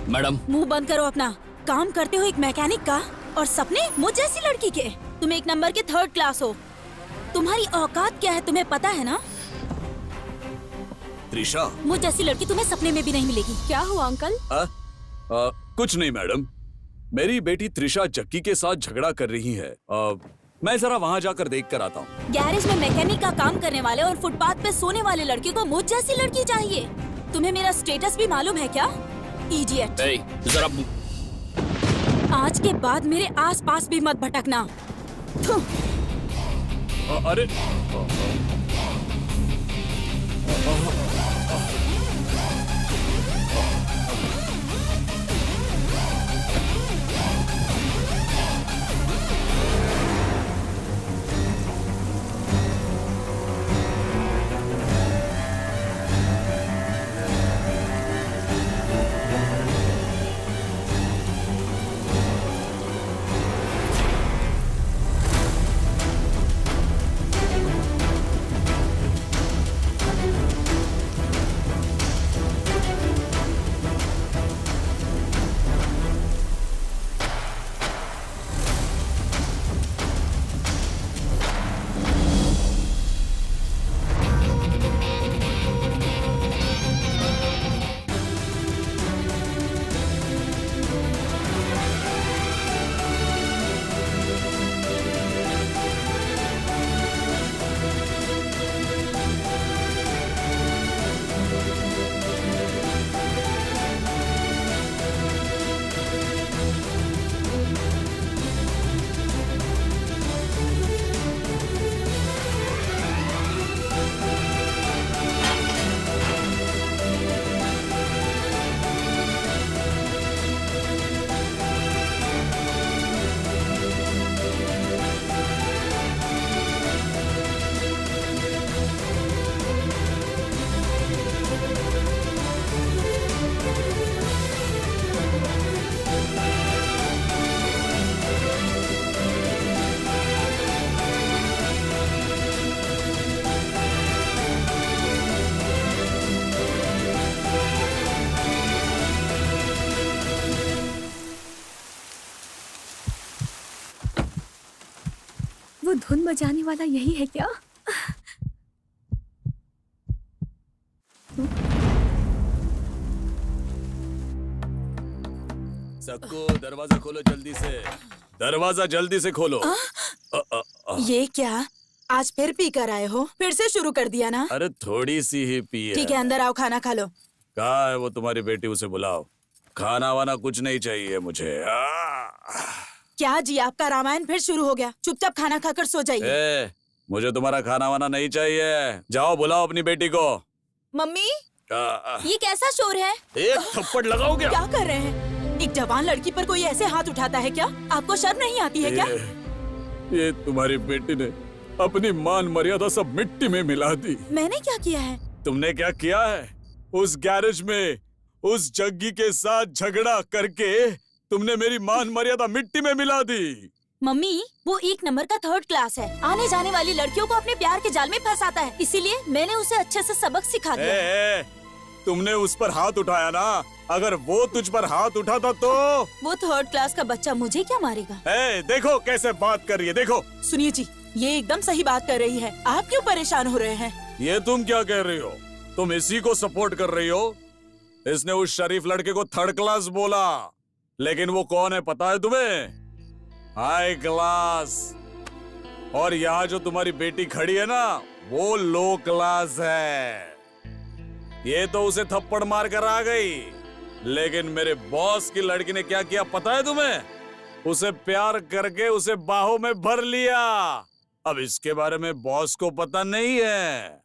मैडम मुंह बंद करो अपना। काम करते हो एक मैकेनिक का और सपने मुझ जैसी लड़की के। तुम एक नंबर के 3rd क्लास हो। तुम्हारी औकात क्या है तुम्हें पता है ना? त्रिशा, मुझ जैसी लड़की तुम्हें सपने में भी नहीं मिलेगी। क्या हुआ अंकल? कुछ नहीं मैडम, मेरी बेटी त्रिशा जग्गी के साथ झगड़ा कर रही है। मैं जरा वहाँ जाकर देख कर आता हूँ। गैरेज में मैकेनिक का काम करने वाले और फुटपाथ पे सोने वाले लड़के को मुझ जैसी लड़की चाहिए। तुम्हें मेरा स्टेटस भी मालूम है क्या? इडियट! जरा आज के बाद मेरे आसपास भी मत भटकना। थू। अरे धुन बजाने वाला यही है क्या? सक्कू दरवाजा खोलो जल्दी से, दरवाजा जल्दी से खोलो। ये क्या आज फिर पी कर आए हो? फिर से शुरू कर दिया ना? अरे थोड़ी सी ही पी है। ठीक है, अंदर आओ, खाना खा लो। कहाँ है वो तुम्हारी बेटी, उसे बुलाओ। खाना वाना कुछ नहीं चाहिए मुझे। क्या जी, आपका रामायण फिर शुरू हो गया। चुपचाप खाना खाकर सो जाइए। मुझे तुम्हारा खाना वाना नहीं चाहिए। जाओ बुलाओ अपनी बेटी को। मम्मी, आ, ये कैसा शोर है? एक थप्पड़ लगाओ क्या? क्या कर रहे हैं? एक जवान लड़की पर कोई ऐसे हाथ उठाता है क्या? आपको शर्म नहीं आती है क्या? ये तुम्हारी बेटी ने अपनी मान मर्यादा सब मिट्टी में मिला दी। मैंने क्या किया है? तुमने क्या किया है? उस गैरेज में उस जग्गी के साथ झगड़ा करके तुमने मेरी मान मर्यादा मिट्टी में मिला दी। मम्मी, वो एक नंबर का थर्ड क्लास है। आने जाने वाली लड़कियों को अपने प्यार के जाल में फंसाता है। इसीलिए मैंने उसे अच्छे से सबक सिखा दिया। तुमने उस पर हाथ उठाया ना, अगर वो तुझ पर हाथ उठाता तो? वो थर्ड क्लास का बच्चा मुझे क्या मारेगा? देखो कैसे बात कर रही है, देखो। सुनिए जी, ये एकदम सही बात कर रही है। आप क्यों परेशान हो रहे हैं? ये तुम क्या कह रही हो? तुम इसी को सपोर्ट कर रही हो? इसने उस शरीफ लड़के को थर्ड क्लास बोला, लेकिन वो कौन है पता है तुम्हें? High class. और यहाँ जो तुम्हारी बेटी खड़ी है ना, वो लो क्लास है। ये तो उसे थप्पड़ मार कर आ गई, लेकिन मेरे बॉस की लड़की ने क्या किया पता है तुम्हें? उसे प्यार करके उसे बाहों में भर लिया। अब इसके बारे में बॉस को पता नहीं है।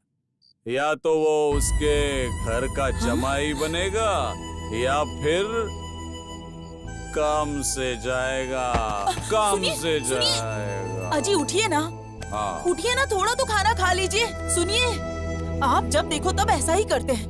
या तो वो उसके घर का जमाई बनेगा या फिर काम से जाएगा। काम से जाएगा। अजी उठिए ना। हाँ। उठिए ना, थोड़ा तो खाना खा लीजिए। सुनिए, आप जब देखो तब ऐसा ही करते हैं।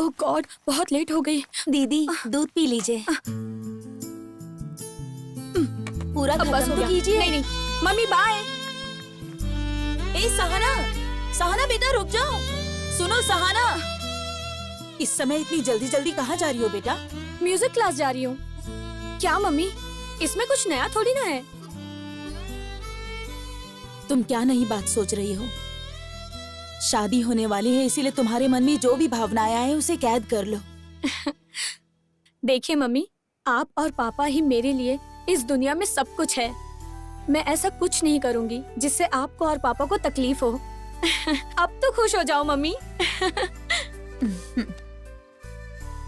ओह गॉड, बहुत लेट हो गई। दीदी दूध पी लीजिए। पूरा अब बस खत्म हो तो गया। कीजिए। नहीं नहीं, मम्मी बाय। ए सहाना, सहाना बेटा रुक जाओ। सुनो सहाना, इस समय इतनी जल्दी जल्दी कहाँ जा रही हो बेटा? म्यूजिक क्लास जा रही हूँ। क्या मम्मी, इसमें कुछ नया थोड़ी ना है। तुम क्या नई बात सोच रही हो? शादी होने वाली है, इसीलिए तुम्हारे मन में जो भी भावनाएं आए उसे कैद कर लो। देखिए मम्मी, आप और पापा ही मेरे लिए इस दुनिया में सब कुछ है। मैं ऐसा कुछ नहीं करूंगी जिससे आपको और पापा को तकलीफ हो। अब तो खुश हो जाओ मम्मी।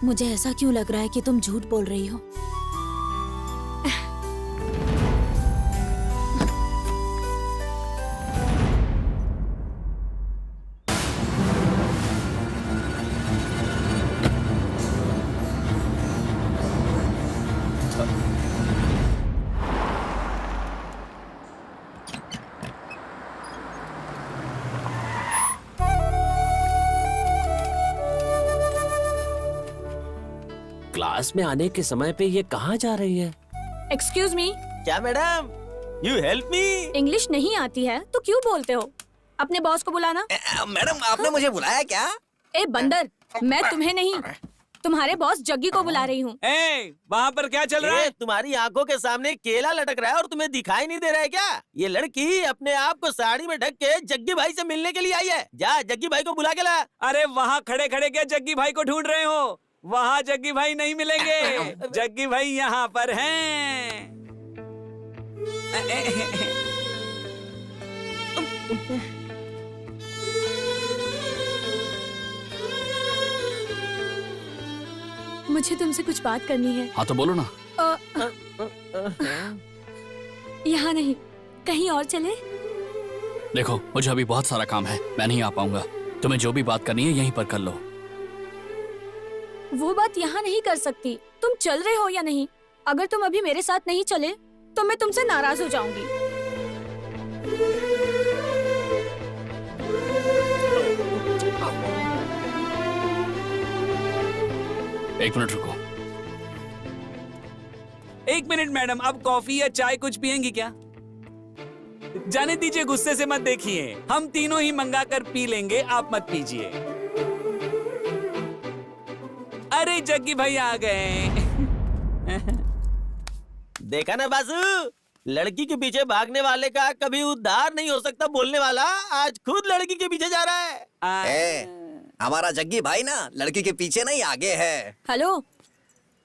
मुझे ऐसा क्यों लग रहा है कि तुम झूठ बोल रही हो? क्लास में आने के समय पे ये कहाँ जा रही है? Excuse me. क्या madam, you help me? English नहीं आती है तो क्यों बोलते हो? अपने बॉस को बुलाना। मैडम आपने मुझे बुलाया क्या? ए बंदर, मैं तुम्हें नहीं, तुम्हारे बॉस जग्गी को बुला रही हूँ। वहाँ पर क्या चल रहा है? तुम्हारी आंखों के सामने केला लटक रहा है और तुम्हें दिखाई नहीं दे रहा है क्या? ये लड़की अपने आप को साड़ी में ढक के जग्गी भाई से मिलने के लिए आई है। जा जग्गी भाई को बुला के ला। अरे वहाँ खड़े खड़े क्या जग्गी भाई को ढूंढ रहे हो? वहाँ जग्गी भाई नहीं मिलेंगे। जग्गी भाई यहाँ पर हैं। मुझे तुमसे कुछ बात करनी है। हाँ तो बोलो ना। यहाँ नहीं, कहीं और चले? देखो मुझे अभी बहुत सारा काम है, मैं नहीं आ पाऊंगा। तुम्हें जो भी बात करनी है यहीं पर कर लो। वो बात यहाँ नहीं कर सकती। तुम चल रहे हो या नहीं? अगर तुम अभी मेरे साथ नहीं चले तो मैं तुमसे नाराज हो जाऊंगी। एक मिनट रुको। एक मिनट मैडम, अब कॉफी या चाय कुछ पियेंगी क्या? जाने दीजिए, गुस्से से मत देखिए, हम तीनों ही मंगा कर पी लेंगे, आप मत पीजिए। अरे जग्गी भाई आ गए। देखा ना बासु, लड़की के पीछे भागने वाले का कभी उद्धार नहीं हो सकता बोलने वाला आज खुद लड़की के पीछे जा रहा है। हमारा जग्गी भाई ना लड़की के पीछे नहीं आगे है। हेलो,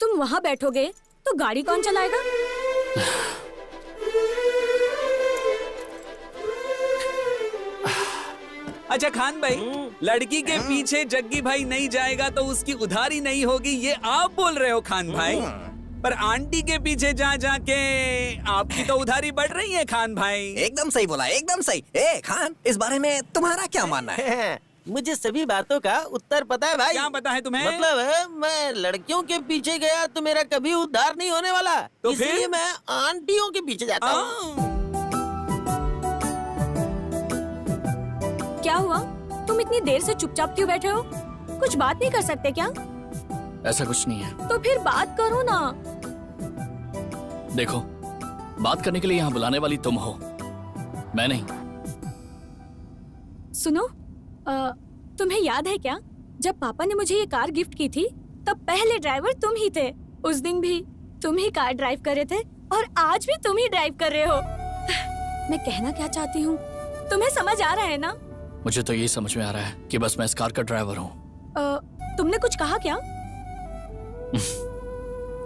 तुम वहाँ बैठोगे तो गाड़ी कौन चलाएगा? अच्छा खान भाई, लड़की के पीछे जग्गी भाई नहीं जाएगा तो उसकी उधारी नहीं होगी, ये आप बोल रहे हो खान भाई? पर आंटी के पीछे जा जाके आपकी तो उधारी बढ़ रही है खान भाई। एकदम सही बोला, एकदम सही। खान, इस बारे में तुम्हारा क्या मानना है? मुझे सभी बातों का उत्तर पता है भाई। क्या पता है तुम्हें? मतलब मैं लड़कियों के पीछे गया तो मेरा कभी उद्धार नहीं होने वाला, तो इसलिए फिर? मैं आंटियों के पीछे जाता हूँ। क्या हुआ? तुम इतनी देर से चुपचाप क्यों बैठे हो? कुछ बात नहीं कर सकते क्या? ऐसा कुछ नहीं है। तो फिर बात करो ना। देखो, बात करने के लिए यहाँ बुलाने वाली तुम हो, मैं नहीं। सुनो, तुम्हें याद है क्या, जब पापा ने मुझे ये कार गिफ्ट की थी तब पहले ड्राइवर तुम ही थे। उस दिन भी तुम ही कार ड्राइव कर रहे थे और आज भी तुम ही ड्राइव कर रहे हो। मैं कहना क्या चाहती हूँ, तुम्हें समझ आ रहा है ना? मुझे तो यही समझ में आ रहा है कि बस मैं इस कार का ड्राइवर हूँ। तुमने कुछ कहा क्या?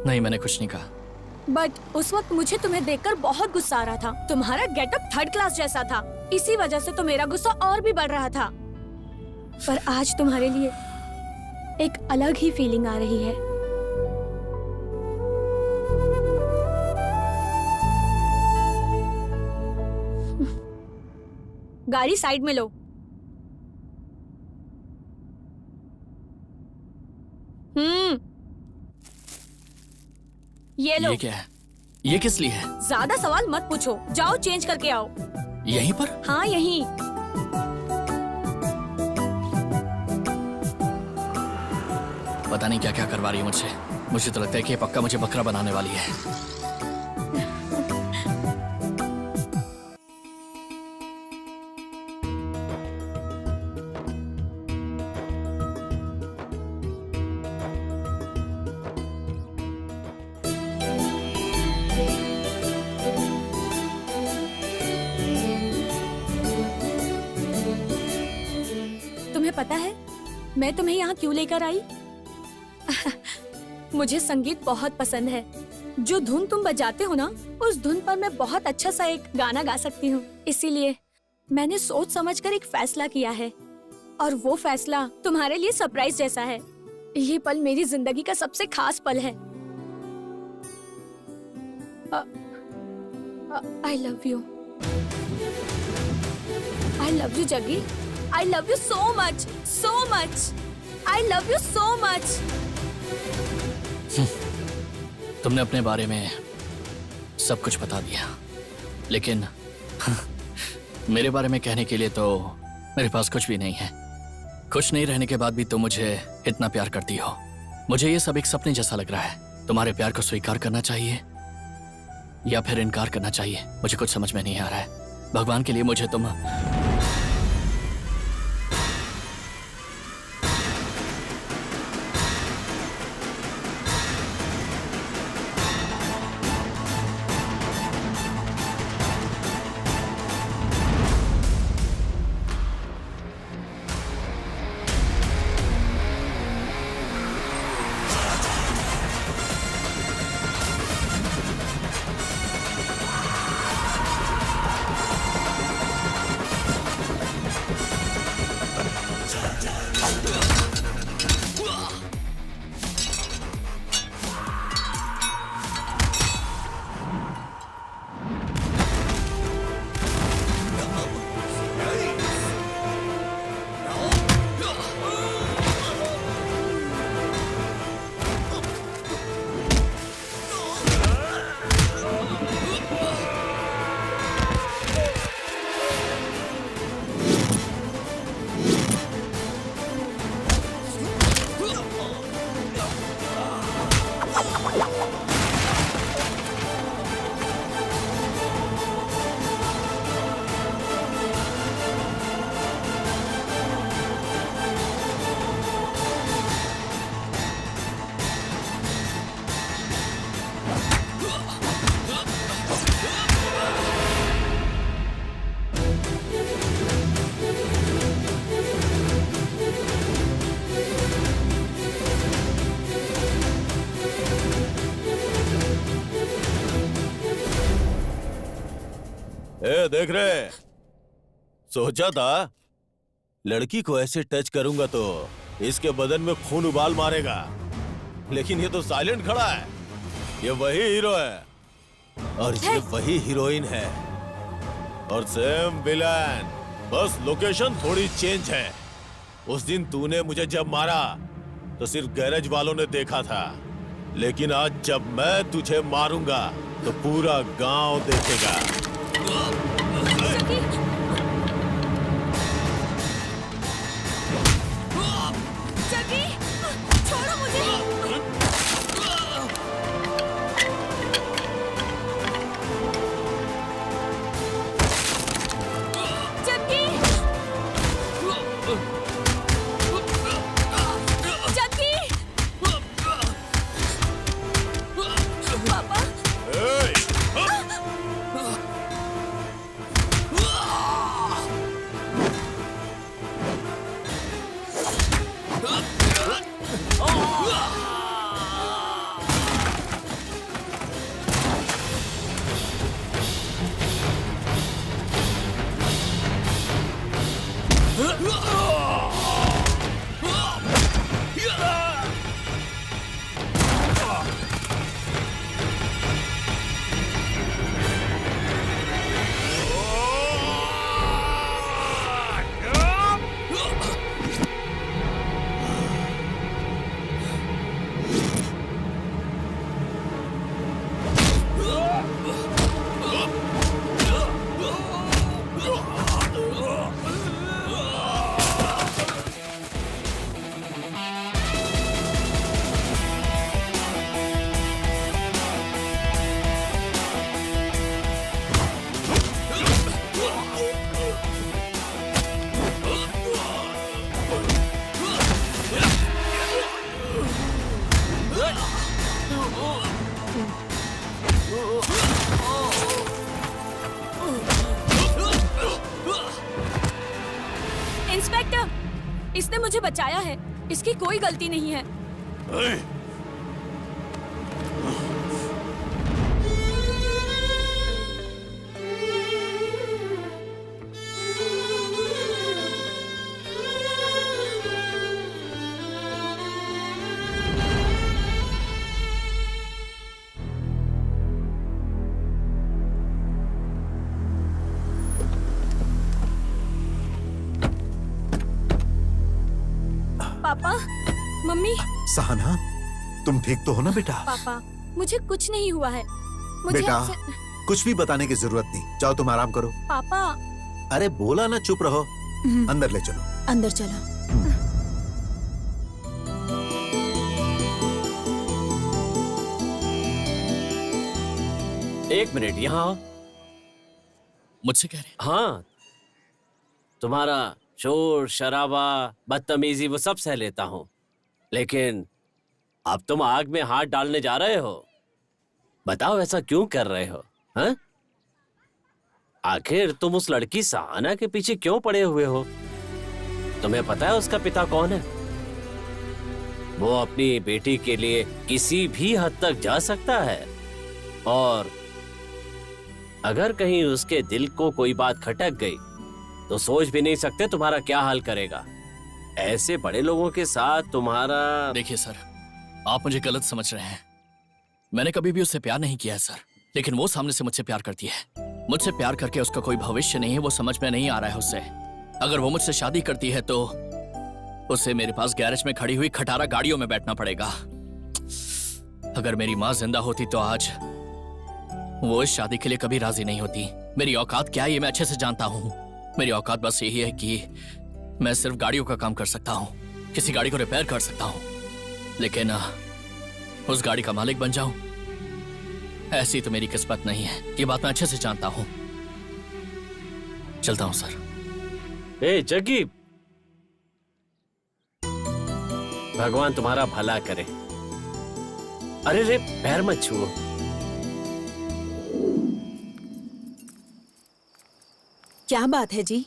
नहीं, मैंने कुछ नहीं कहा। बट उस वक्त मुझे तुम्हें देखकर बहुत गुस्सा आ रहा था। तुम्हारा गेटअप थर्ड क्लास जैसा था, इसी वजह से तो मेरा गुस्सा और भी बढ़ रहा था। पर आज तुम्हारे लिए एक अलग ही फीलिंग आ रही है। गाड़ी साइड में लो। ये लो। ये क्या है? ये किस लिए है? ज्यादा सवाल मत पूछो, जाओ चेंज करके आओ। यहीं पर? हाँ, यहीं। पता नहीं क्या क्या करवा रही है मुझसे। मुझे तो लगता है कि ये पक्का मुझे बकरा बनाने वाली है। तुम्हें पता है मैं तुम्हें यहाँ क्यों लेकर आई? मुझे संगीत बहुत पसंद है। जो धुन तुम बजाते हो ना, उस धुन पर मैं बहुत अच्छा सा एक गाना गा सकती हूँ। इसीलिए मैंने सोच समझकर एक फैसला किया है, और वो फैसला तुम्हारे लिए सरप्राइज जैसा है। ये पल मेरी जिंदगी का सबसे खास पल है। I love you. I love you Jaggi. I love you so much, so much. I love you so much. तुमने अपने बारे में सब कुछ बता दिया, लेकिन मेरे बारे में कहने के लिए तो मेरे पास कुछ भी नहीं है। कुछ नहीं रहने के बाद भी तुम मुझे इतना प्यार करती हो। मुझे ये सब एक सपने जैसा लग रहा है। तुम्हारे प्यार को स्वीकार करना चाहिए या फिर इनकार करना चाहिए, मुझे कुछ समझ में नहीं आ रहा है। भगवान के लिए मुझे तुम देख रहे? सोचा था लड़की को ऐसे टच करूंगा तो इसके बदन में खून उबाल मारेगा, लेकिन ये तो साइलेंट खड़ा है। ये वही हीरो है और ये वही हीरोइन है और सेम विलन, बस लोकेशन थोड़ी चेंज है। उस दिन तूने मुझे जब मारा तो सिर्फ गैरेज वालों ने देखा था, लेकिन आज जब मैं तुझे मारूंगा तो पूरा गांव देखेगा। जगी, छोड़ो मुझे। जगी, जगी, पापा। इंस्पेक्टर, इसने मुझे बचाया है, इसकी कोई गलती नहीं है। पापा, मम्मी। सहना, तुम ठीक तो हो ना बेटा? पापा, मुझे कुछ नहीं हुआ है। मुझे बेटा, आपसे- कुछ भी बताने की जरूरत नहीं, जाओ तुम आराम करो। पापा। अरे बोला ना, चुप रहो। अंदर ले चलो। अंदर चलो। एक मिनट, यहाँ आओ। मुझसे कह रहे? हाँ, तुम्हारा शोर शराबा बदतमीजी वो सब सह लेता हूँ, लेकिन अब तुम आग में हाथ डालने जा रहे हो। बताओ ऐसा क्यों कर रहे हो? हाँ? आखिर तुम उस लड़की सहाना के पीछे क्यों पड़े हुए हो? तुम्हें पता है उसका पिता कौन है? वो अपनी बेटी के लिए किसी भी हद तक जा सकता है, और अगर कहीं उसके दिल को कोई बात खटक गई तो सोच भी नहीं सकते तुम्हारा क्या हाल करेगा। ऐसे बड़े लोगों के साथ तुम्हारा। देखिए सर, आप मुझे गलत समझ रहे हैं। मैंने कभी भी उससे प्यार नहीं किया है सर, लेकिन वो सामने से मुझसे प्यार करती है। मुझसे प्यार करके उसका कोई भविष्य नहीं है, वो समझ में नहीं आ रहा है उसे। अगर वो मुझसे शादी करती है तो उसे मेरे पास गैरेज में खड़ी हुई खटारा गाड़ियों में बैठना पड़ेगा। अगर मेरी माँ जिंदा होती तो आज वो इस शादी के लिए कभी राजी नहीं होती। मेरी औकात क्या है ये मैं अच्छे से जानता हूँ। मेरी औकात बस यही है कि मैं सिर्फ गाड़ियों का काम कर सकता हूँ, किसी गाड़ी को रिपेयर कर सकता हूँ, लेकिन उस गाड़ी का मालिक बन जाऊं, ऐसी तो मेरी किस्मत नहीं है। ये बात मैं अच्छे से जानता हूँ। चलता हूँ सर। ए जग्गी, भगवान तुम्हारा भला करे। अरे रे, पैर मत छुओ। क्या बात है जी,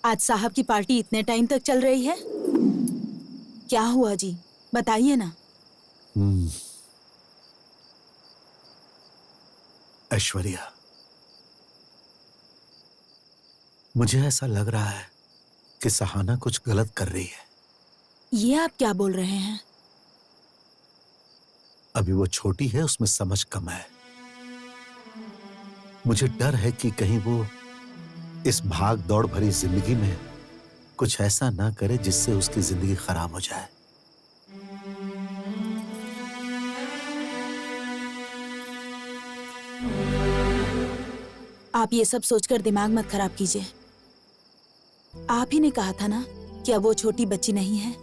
आज साहब की पार्टी इतने टाइम तक चल रही है? क्या हुआ जी, बताइए ना। ऐश्वर्या, मुझे ऐसा लग रहा है कि सहाना कुछ गलत कर रही है। ये आप क्या बोल रहे हैं? अभी वो छोटी है, उसमें समझ कम है। मुझे डर है कि कहीं वो इस भाग दौड़ भरी जिंदगी में कुछ ऐसा ना करे जिससे उसकी जिंदगी खराब हो जाए। आप ये सब सोचकर दिमाग मत खराब कीजिए। आप ही ने कहा था ना कि अब वो छोटी बच्ची नहीं है।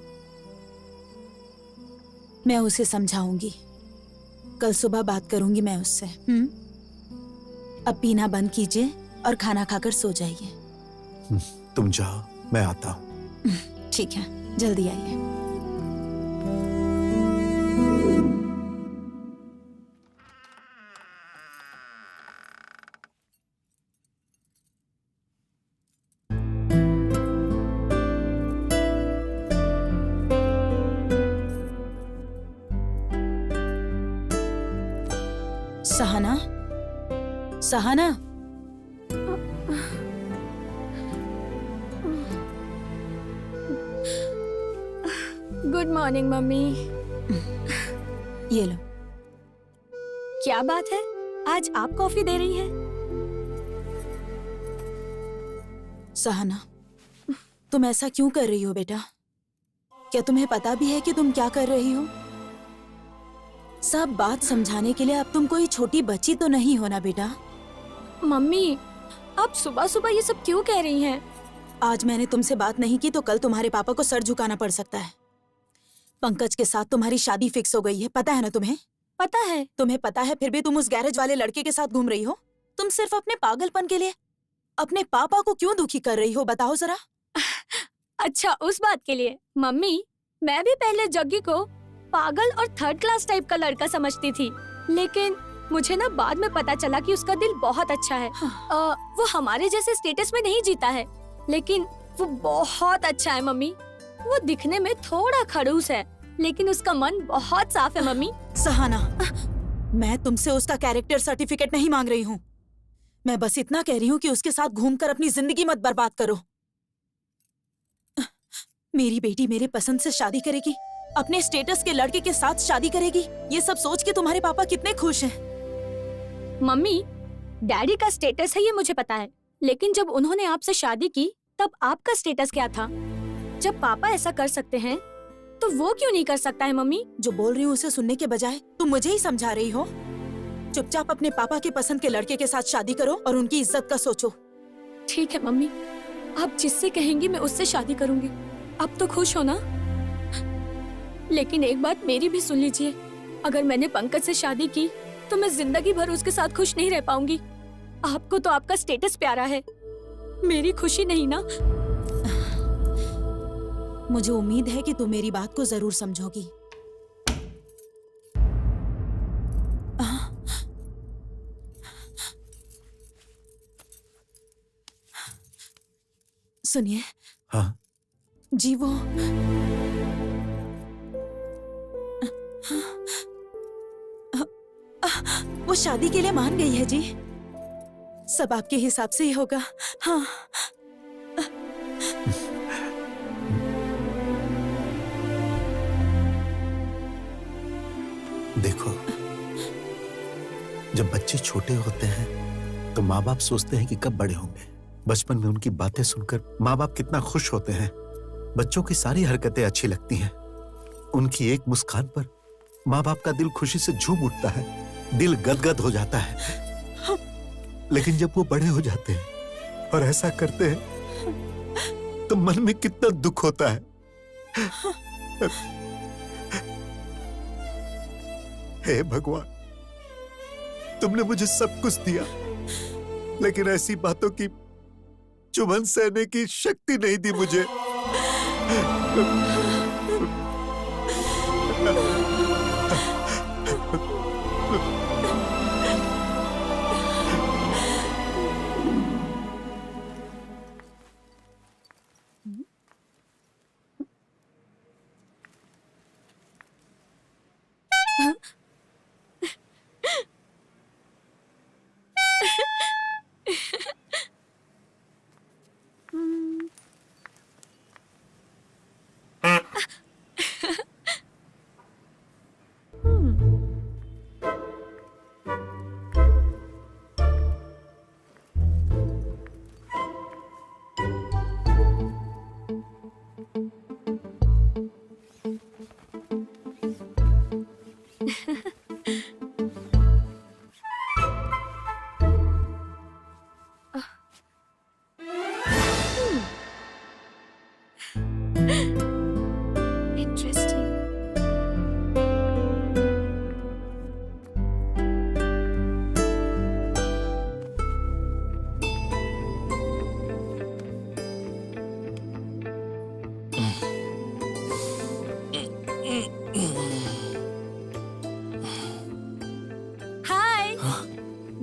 मैं उसे समझाऊंगी। कल सुबह बात करूंगी मैं उससे। अब पीना बंद कीजिए और खाना खाकर सो जाइए। तुम जाओ, मैं आता हूं। ठीक है, जल्दी आइए। Sahana, Sahana, good morning mummy. ये लो। क्या बात है, आज आप कॉफी दे रही हैं? सहाना, तुम ऐसा क्यों कर रही हो बेटा? क्या तुम्हें पता भी है कि तुम क्या कर रही हो? सब बात समझाने के लिए अब तुम कोई छोटी बच्ची तो नहीं हो ना बेटा। मम्मी, आप सुबह सुबह ये सब क्यों कह रही हैं? आज मैंने तुमसे बात नहीं की तो कल तुम्हारे पापा को सर झुकाना पड़ सकता है। पंकज के साथ तुम्हारी शादी फिक्स हो गई है, पता है ना तुम्हें? पता है। तुम्हें पता है, फिर भी तुम उस गैरेज वाले लड़के के साथ घूम रही हो। तुम सिर्फ अपने पागलपन के लिए अपने पापा को क्यों दुखी कर रही हो, बताओ जरा। अच्छा, उस बात के लिए। मम्मी, मैं भी पहले जग्गी को पागल और थर्ड क्लास टाइप का लड़का समझती थी, लेकिन मुझे ना बाद में पता चला कि उसका दिल बहुत अच्छा है। वो हमारे जैसे स्टेटस में नहीं जीता है, लेकिन वो बहुत अच्छा है मम्मी। वो दिखने में थोड़ा खड़ूस है, लेकिन उसका मन बहुत साफ है मम्मी। सहाना, मैं तुमसे उसका कैरेक्टर सर्टिफिकेट नहीं मांग रही हूँ। मैं बस इतना कह रही हूँ कि उसके साथ घूमकर अपनी जिंदगी मत बर्बाद करो। मेरी बेटी मेरे पसंद से शादी करेगी, अपने स्टेटस के लड़के के साथ शादी करेगी। ये सब सोच के तुम्हारे पापा कितने खुश हैं। मम्मी, डैडी का स्टेटस है ये मुझे पता है, लेकिन जब उन्होंने आपसे शादी की तब आपका स्टेटस क्या था? जब पापा ऐसा कर सकते हैं तो वो क्यों नहीं कर सकता है? मम्मी, जो बोल रही हूँ उसे सुनने के बजाय तुम मुझे ही समझा रही हो। चुपचाप अपने पापा के पसंद के लड़के के साथ शादी करो और उनकी इज्जत का सोचो। ठीक है मम्मी, आप जिससे कहेंगी मैं उससे शादी करूंगी। अब तो खुश हो ना? लेकिन एक बात मेरी भी सुन लीजिए, अगर मैंने पंकज से शादी की तो मैं जिंदगी भर उसके साथ खुश नहीं रह पाऊंगी। आपको तो आपका स्टेटस प्यारा है, मेरी खुशी नहीं ना। मुझे उम्मीद है कि तुम मेरी बात को जरूर समझोगी। सुनिए। हाँ? जी वो शादी के लिए मान गई है जी। सब आपके हिसाब से ही होगा। हाँ। देखो, जब बच्चे छोटे होते हैं तो माँ बाप सोचते हैं कि कब बड़े होंगे। बचपन में उनकी बातें सुनकर माँ बाप कितना खुश होते हैं। बच्चों की सारी हरकतें अच्छी लगती हैं। उनकी एक मुस्कान पर माँ बाप का दिल खुशी से झूम उठता है, दिल गदगद हो जाता है। लेकिन जब वो बड़े हो जाते हैं और ऐसा करते हैं तो मन में कितना दुख होता है। हे भगवान, तुमने मुझे सब कुछ दिया, लेकिन ऐसी बातों की चुभन सहने की शक्ति नहीं दी मुझे।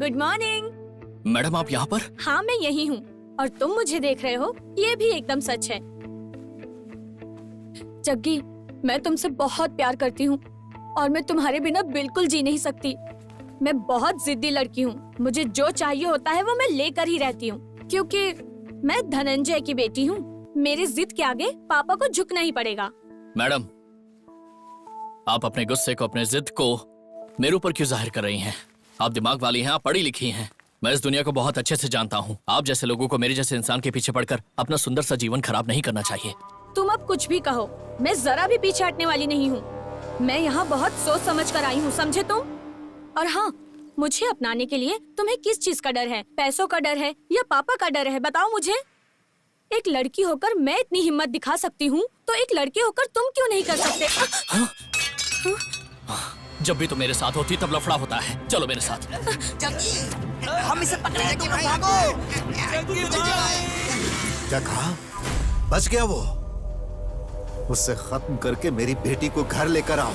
Good morning. मैडम आप यहाँ पर? हाँ मैं यही हूँ और तुम मुझे देख रहे हो, ये भी एकदम सच है। जग्गी, मैं तुमसे बहुत प्यार करती हूँ और मैं तुम्हारे बिना बिल्कुल जी नहीं सकती। मैं बहुत जिद्दी लड़की हूँ, मुझे जो चाहिए होता है वो मैं लेकर ही रहती हूँ, क्योंकि मैं धनंजय की बेटी हूँ। मेरी जिद के आगे पापा को झुकना ही पड़ेगा। मैडम, आप अपने गुस्से को, अपने जिद को मेरे ऊपर क्यों जाहिर कर रही हैं? आप दिमाग वाली हैं, आप पढ़ी लिखी हैं। मैं इस दुनिया को बहुत अच्छे से जानता हूँ। आप जैसे लोगों को मेरे जैसे इंसान के पीछे पड़कर अपना सुंदर सा जीवन खराब नहीं करना चाहिए। तुम अब कुछ भी कहो, मैं जरा भी पीछे हटने वाली नहीं हूँ। मैं यहाँ बहुत सोच समझ कर आई हूँ, समझे तुम? और हाँ, मुझे अपनाने के लिए तुम्हें किस चीज का डर है? पैसों का डर है या पापा का डर है? बताओ मुझे। एक लड़की होकर मैं इतनी हिम्मत दिखा सकती हूँ, तो एक लड़के होकर तुम क्यों नहीं कर सकते? जब भी तुम मेरे साथ होती तब लफड़ा होता है। चलो मेरे साथ। हम इसे पकड़ेंगे, तुम लोग भागो। क्या कहा? बच गया वो? उससे खत्म करके मेरी बेटी को घर लेकर आओ।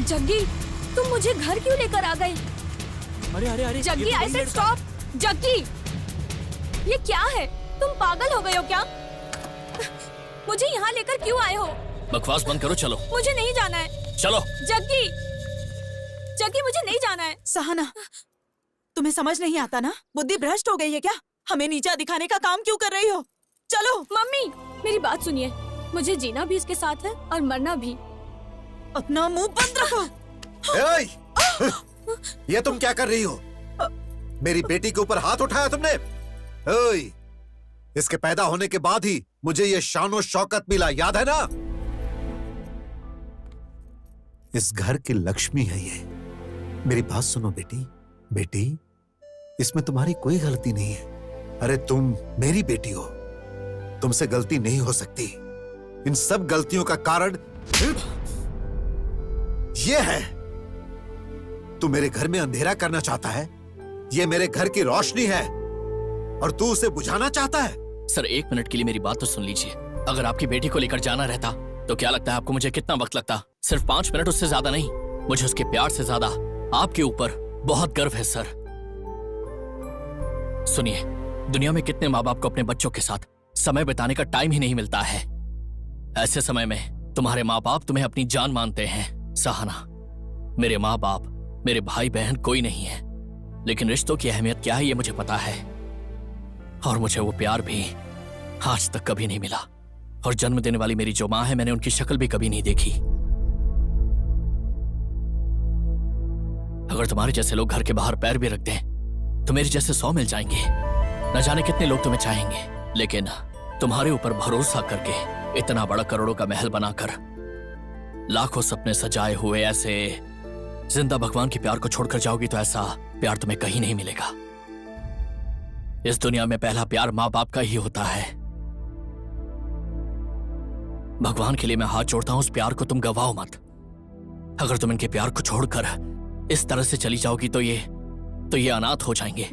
जग्गी, तुम मुझे घर क्यों लेकर आ गए? अरे अरे अरे, Jaggi, I said stop. Jaggi, ये क्या है? तुम पागल हो गए हो क्या? मुझे यहाँ लेकर क्यों आए हो? बकवास बंद करो, चलो। मुझे नहीं जाना है। चलो। जग्गी, जग्गी मुझे नहीं जाना है। सहना, तुम्हें समझ नहीं आता ना? बुद्धि भ्रष्ट हो गई है क्या? हमें नीचा दिखाने का काम क्यों कर रही हो? चलो। मम्मी, मेरी बात सुनिए। मुझे जीना भी इसके साथ है और मरना भी। अपना मुंह बंद रखो। ये तुम क्या कर रही हो? मेरी बेटी के ऊपर हाथ उठाया तुमने? ओए, इसके पैदा होने के बाद ही मुझे ये शानो शौकत मिला, याद है ना? इस घर की लक्ष्मी है ये। मेरी बात सुनो बेटी। बेटी, इसमें तुम्हारी कोई गलती नहीं है। अरे तुम मेरी बेटी हो, तुमसे गलती नहीं हो सकती। इन सब गलतियों का कारण ये है। तू मेरे घर में अंधेरा करना चाहता है। ये मेरे घर की रोशनी है और तू उसे बुझाना चाहता है। सर, 1 मिनट के लिए मेरी बात तो सुन लीजिए। अगर आपकी बेटी को लेकर जाना रहता तो क्या लगता है आपको मुझे कितना वक्त लगता? सिर्फ 5 मिनट, उससे ज्यादा नहीं। मुझे उसके प्यार से ज्यादा आपके ऊपर बहुत गर्व है सर। सुनिए, दुनिया में कितने माँ बाप को अपने बच्चों के साथ समय बिताने का टाइम ही नहीं मिलता है। ऐसे समय में तुम्हारे माँ बाप तुम्हें अपनी जान मानते हैं। सहना, मेरे माँ बाप, मेरे भाई बहन कोई नहीं है, लेकिन रिश्तों की अहमियत क्या है ये मुझे पता है। और मुझे वो प्यार भी आज तक कभी नहीं मिला। और जन्म देने वाली मेरी जो माँ है, मैंने उनकी शक्ल भी कभी नहीं देखी। अगर तुम्हारे जैसे लोग घर के बाहर पैर भी रख दें तो मेरे जैसे 100 मिल जाएंगे। न जाने कितने लोग तुम्हें चाहेंगे, लेकिन तुम्हारे ऊपर भरोसा करके इतना बड़ा करोड़ों का महल बनाकर लाखों सपने सजाए हुए ऐसे जिंदा भगवान के प्यार को छोड़कर जाओगी तो ऐसा प्यार तुम्हें कहीं नहीं मिलेगा। इस दुनिया में पहला प्यार माँ बाप का ही होता है। भगवान के लिए मैं हाथ जोड़ता हूं, उस प्यार को तुम गवाओ मत। अगर तुम इनके प्यार को छोड़कर इस तरह से चली जाओगी तो ये अनाथ हो जाएंगे।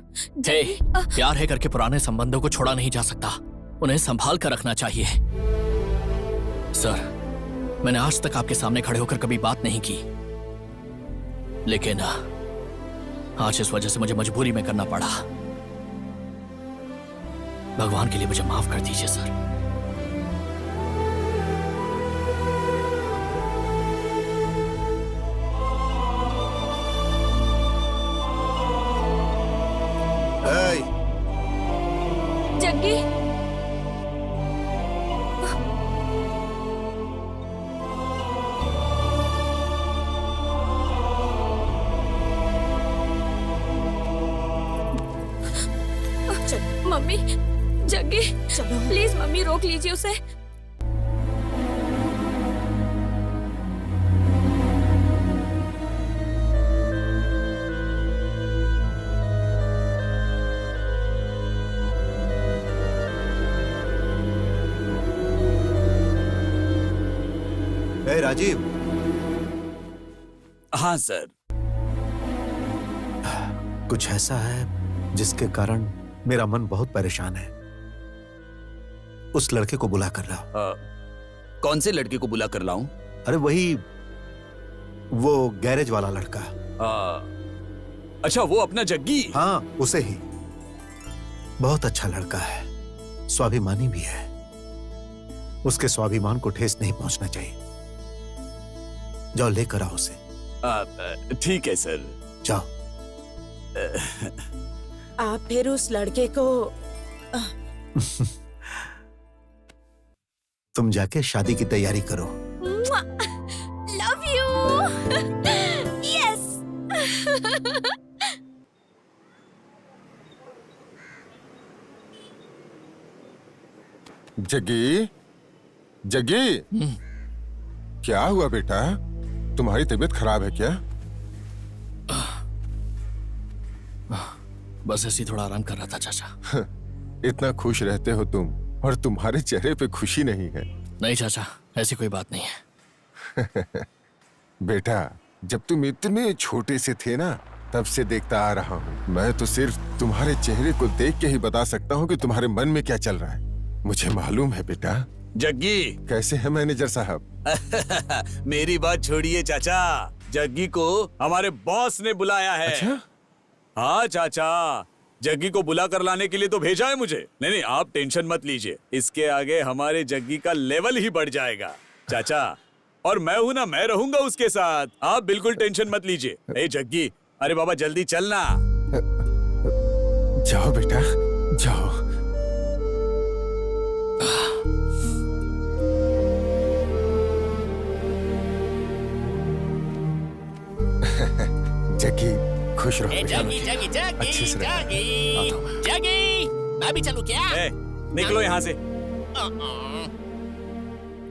हे, प्यार है करके पुराने संबंधों को छोड़ा नहीं जा सकता, उन्हें संभाल कर रखना चाहिए। सर, मैंने आज तक आपके सामने खड़े होकर कभी बात नहीं की, लेकिन आज इस वजह से मुझे मजबूरी में करना पड़ा। भगवान के लिए मुझे माफ कर दीजिए सर। जग्गी, मम्मी, जग्गी, चलो। प्लीज मम्मी रोक लीजिए उसे। ए राजीव, हाँ सर। कुछ ऐसा है जिसके कारण मेरा मन बहुत परेशान है। उस लड़के को बुला कर लाओ। कौन से लड़के को बुला कर लाऊं? अरे वही, वो गैरेज वाला लड़का। अच्छा, वो अपना जग्गी? हाँ, उसे ही। बहुत अच्छा लड़का है, स्वाभिमानी भी है। उसके स्वाभिमान को ठेस नहीं पहुंचना चाहिए। जाओ लेकर आओ उसे। ठीक है सर। जाओ। आप फिर उस लड़के को तुम जाके शादी की तैयारी करो। Love you. Yes. Jaggi, Jaggi, क्या हुआ बेटा? तुम्हारी तबीयत खराब है क्या? बस ऐसे ही थोड़ा आराम कर रहा था चाचा। इतना खुश रहते हो तुम, और तुम्हारे चेहरे पे खुशी नहीं है। नहीं चाचा, ऐसी कोई बात नहीं है। बेटा, जब तुम इतने छोटे से थे ना, तब से देखता आ रहा हूँ। मैं तो सिर्फ तुम्हारे चेहरे को देख के ही बता सकता हूँ कि तुम्हारे मन में क्या चल रहा है। मुझे मालूम है बेटा। जग्गी, कैसे है मैनेजर साहब? मेरी बात छोड़िए चाचा, जग्गी को हमारे बॉस ने बुलाया है। अच्छा? हाँ चाचा, जग्गी को बुला कर लाने के लिए तो भेजा है मुझे। नहीं, आप टेंशन मत लीजिए, इसके आगे हमारे जग्गी का लेवल ही बढ़ जाएगा चाचा। और मैं हूं ना, मैं रहूंगा उसके साथ, आप बिल्कुल टेंशन मत लीजिए। ए जग्गी, अरे बाबा जल्दी चलना। जाओ बेटा, जाओ। जग्गी, खुश रहो। जगी जगी जगी अच्छे से रहना। जगी जगी, मैं भी चलूं क्या? निकलो यहाँ से।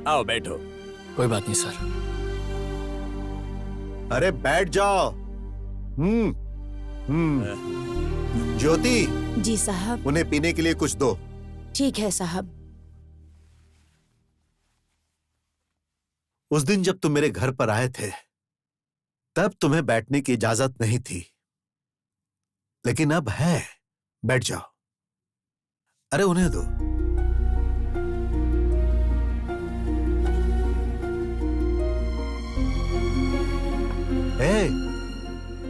आओ बैठो। कोई बात नहीं सर। अरे बैठ जाओ। ज्योति, जी साहब। उन्हें पीने के लिए कुछ दो। ठीक है साहब। उस दिन जब तुम मेरे घर पर आए थे, तब तुम्हें बैठने की इजाजत नहीं थी, लेकिन अब है। बैठ जाओ। अरे उन्हें दो।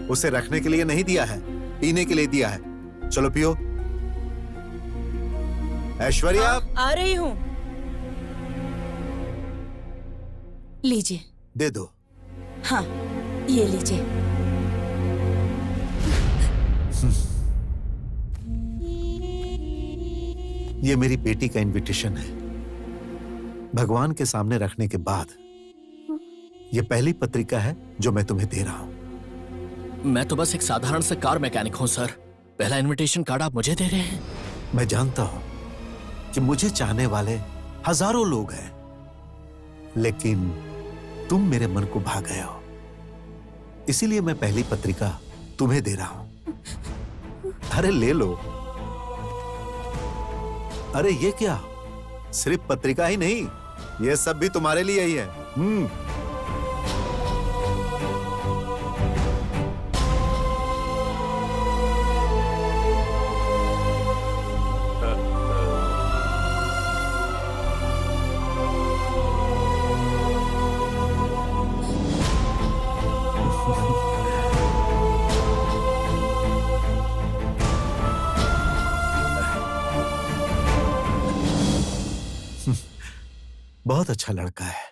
उसे रखने के लिए नहीं दिया है, पीने के लिए दिया है। चलो पियो। ऐश्वर्या, आ रही हूँ। लीजिए। दे दो। हाँ, ये लीजिए। ये मेरी बेटी का इनविटेशन है। भगवान के सामने रखने के बाद ये पहली पत्रिका है जो मैं तुम्हें दे रहा हूं। मैं तो बस एक साधारण सा कार मैकेनिक हूं सर। पहला इनविटेशन कार्ड आप मुझे दे रहे हैं? मैं जानता हूं कि मुझे चाहने वाले हजारों लोग हैं, लेकिन तुम मेरे मन को भा गए हो। इसीलिए मैं पहली पत्रिका तुम्हें दे रहा हूं। अरे ले लो। अरे ये क्या, सिर्फ पत्रिका ही नहीं, ये सब भी तुम्हारे लिए ही है। बहुत अच्छा लड़का है।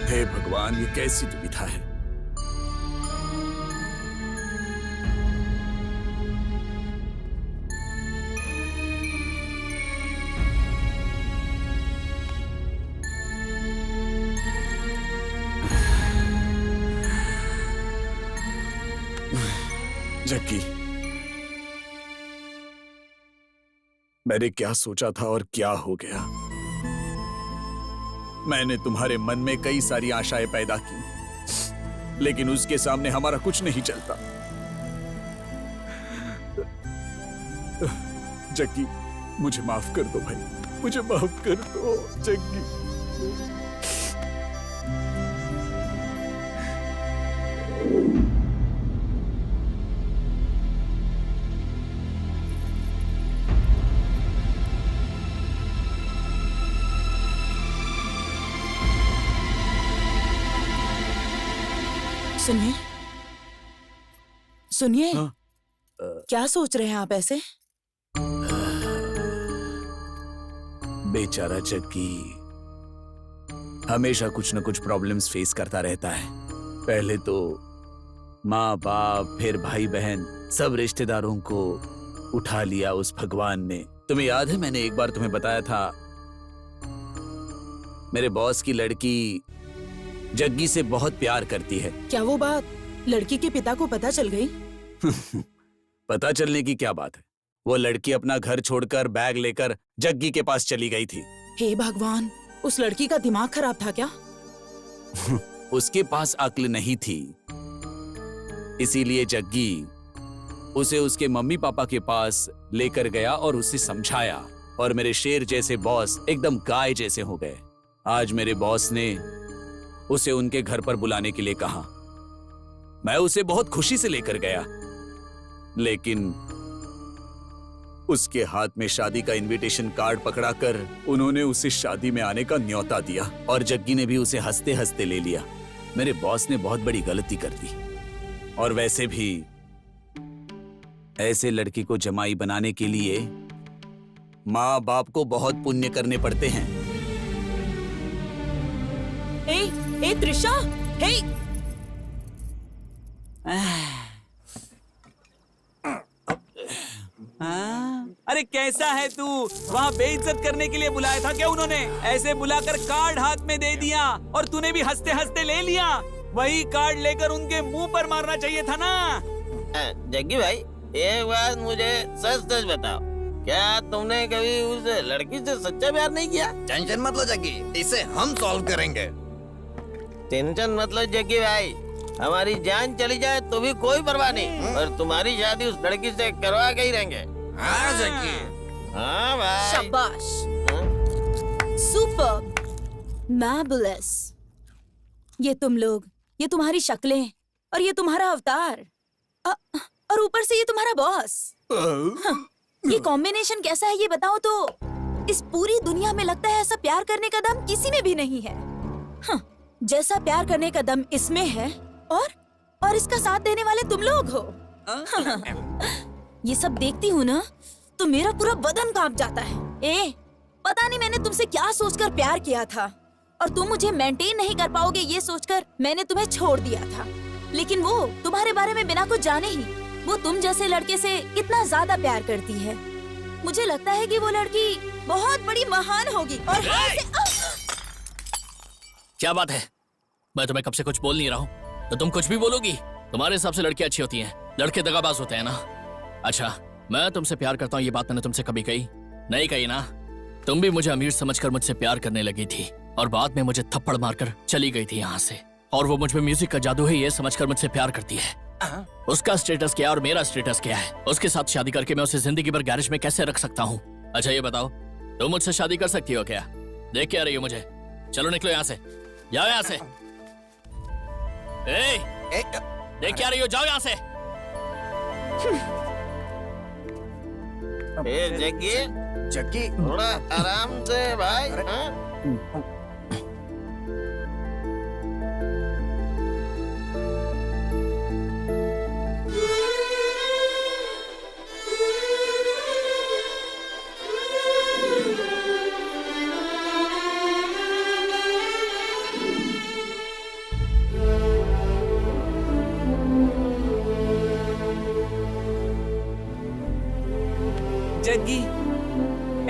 हे भगवान, ये कैसी दुविधा है। जग्गी, मैंने क्या सोचा था और क्या हो गया। मैंने तुम्हारे मन में कई सारी आशाएं पैदा की, लेकिन उसके सामने हमारा कुछ नहीं चलता। जग्गी, मुझे माफ कर दो भाई, मुझे माफ कर दो जग्गी। सुनिए, सुनिए। हाँ? क्या सोच रहे हैं आप ऐसे? बेचारा जग्गी हमेशा कुछ न कुछ प्रॉब्लम्स फेस करता रहता है। पहले तो माँ बाप, फिर भाई बहन, सब रिश्तेदारों को उठा लिया उस भगवान ने। तुम्हें याद है, मैंने एक बार तुम्हें बताया था मेरे बॉस की लड़की जग्गी से बहुत प्यार करती है। क्या वो बात लड़की के पिता को पता चल गई? पता चलने की क्या बात है, वो लड़की अपना घर छोड़कर बैग लेकर जग्गी के पास चली गई थी। हे भगवान, उस लड़की का दिमाग खराब था क्या? उसके पास अक्ल नहीं थी, इसीलिए जग्गी उसे उसके मम्मी पापा के पास लेकर गया और उसे समझाया, और मेरे शेर जैसे बॉस एकदम गाय जैसे हो गए। आज मेरे बॉस ने उसे उनके घर पर बुलाने के लिए कहा। मैं उसे बहुत खुशी से लेकर गया, लेकिन उसके हाथ में शादी का इनविटेशन कार्ड पकड़ाकर उन्होंने उसे शादी में आने का न्योता दिया, और जग्गी ने भी उसे हंसते हंसते ले लिया। मेरे बॉस ने बहुत बड़ी गलती कर दी, और वैसे भी ऐसे लड़की को जमाई बनाने के लिए माँ बाप को बहुत पुण्य करने पड़ते हैं। ए त्रिशा, हे! अरे कैसा है तू? वहाँ बेइज्जत करने के लिए बुलाया था क्या उन्होंने? ऐसे बुलाकर कार्ड हाथ में दे दिया और तूने भी हंसते हंसते ले लिया। वही कार्ड लेकर उनके मुंह पर मारना चाहिए था ना। जग्गी भाई, एक बात मुझे सच सच बताओ, क्या तुमने कभी उस लड़की से सच्चा प्यार नहीं किया? टेंशन मत लो जग्गी, इसे हम सॉल्व करेंगे। टेंशन मत लो जग्गी भाई, हमारी जान चली जाए तो भी कोई परवाह नहीं, पर तुम्हारी शादी उस लड़की से करवा के ही रहेंगे। हाँ जग्गी। हाँ भाई। शाबाश, सुपर, मैबुलस। ये तुम लोग, ये तुम्हारी शक्लें और ये तुम्हारा अवतार, और ऊपर से ये तुम्हारा बॉस। ये कॉम्बिनेशन कैसा है ये बताओ तो। इस पूरी दुनिया में लगता है ऐसा प्यार करने का दम किसी में भी नहीं है। जैसा प्यार करने का दम इसमें है, और इसका साथ देने वाले तुम लोग हो। ये सब देखती हूँ ना तो मेरा पूरा बदन कांप जाता है। पता नहीं मैंने तुमसे क्या सोचकर प्यार किया था, और तुम मुझे मेंटेन नहीं कर पाओगे ये सोचकर मैंने तुम्हें छोड़ दिया था। लेकिन वो तुम्हारे बारे में बिना कुछ जाने ही वो तुम जैसे लड़के से कितना ज्यादा प्यार करती है। मुझे लगता है कि वो लड़की बहुत बड़ी महान होगी। और क्या बात है? मैं तुम्हें कब से कुछ बोल नहीं रहा हूँ तो तुम कुछ भी बोलोगी? तुम्हारे हिसाब से लड़कियां अच्छी होती हैं, लड़के दगाबाज होते हैं ना। अच्छा, मैं तुमसे प्यार करता हूँ, ये बात मैंने तुमसे कभी कही नहीं कही ना। तुम भी मुझे अमीर समझकर मुझसे प्यार करने लगी थी और बाद में मुझे थप्पड़ मारकर चली गई थी यहाँ से। और वो मुझ में म्यूजिक का जादू है ये समझकर मुझसे प्यार करती है। उसका स्टेटस क्या और मेरा स्टेटस क्या है? उसके साथ शादी करके मैं उसे जिंदगी भर गैरेज में कैसे रख सकता हूँ? अच्छा ये बताओ, तुम मुझसे शादी कर सकती हो क्या? देख क्या रही हो मुझे? चलो निकलो यहाँ से, जाओ यहाँ से। देख क्या रही हो, जाओ यहाँ से। जग्गी जग्गी थोड़ा आराम से भाई। हाँ? जग्गी,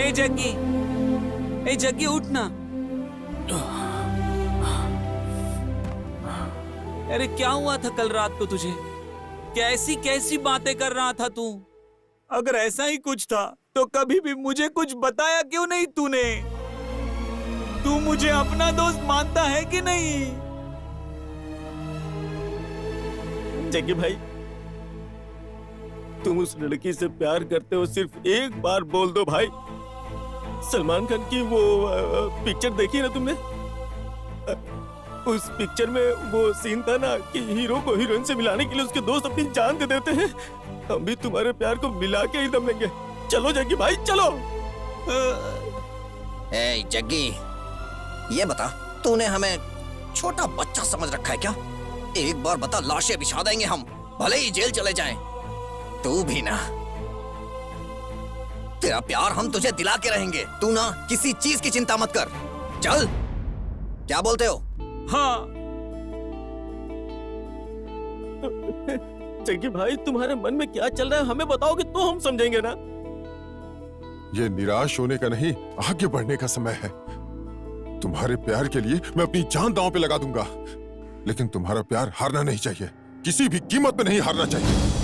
ए जग्गी, ए जग्गी उठ ना। अरे क्या हुआ था कल रात को तुझे? कैसी कैसी बातें कर रहा था तू? अगर ऐसा ही कुछ था तो कभी भी मुझे कुछ बताया क्यों नहीं तूने? तू मुझे अपना दोस्त मानता है कि नहीं? जग्गी भाई, तुम उस लड़की से प्यार करते हो, सिर्फ एक बार बोल दो भाई। सलमान खान की वो पिक्चर देखी ना तुमने? उस पिक्चर में वो सीन था ना कि हीरो को हीरोइन से मिलाने के लिए उसके दोस्त अपनी जान दे देते हैं। हम भी तुम्हारे प्यार को मिला के ही दम लेंगे। चलो जग्गी भाई चलो। ए जग्गी, ये बता, तूने हमें छोटा बच्चा समझ रखा है क्या? एक बार बता, लाशें बिछा देंगे हम, भले ही जेल चले जाएं। तू भी ना, तेरा प्यार हम तुझे दिला के रहेंगे। तू ना किसी चीज की चिंता मत कर। चल, क्या बोलते हो? हाँ। जग्गी भाई, तुम्हारे मन में क्या चल रहा है हमें बताओगे तो हम समझेंगे ना। ये निराश होने का नहीं, आगे बढ़ने का समय है। तुम्हारे प्यार के लिए मैं अपनी जान दांव पे लगा दूंगा, लेकिन तुम्हारा प्यार हारना नहीं चाहिए, किसी भी कीमत पे नहीं हारना चाहिए।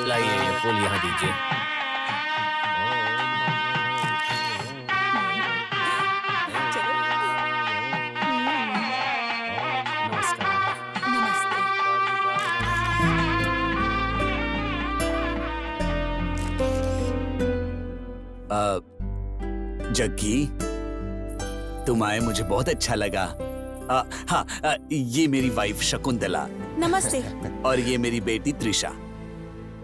लाइए ये फूल यहाँ दीजिए। जग्गी, तुम आए मुझे बहुत अच्छा लगा। हाँ, ये मेरी वाइफ शकुंतला नमस्ते। और ये मेरी बेटी त्रिशा।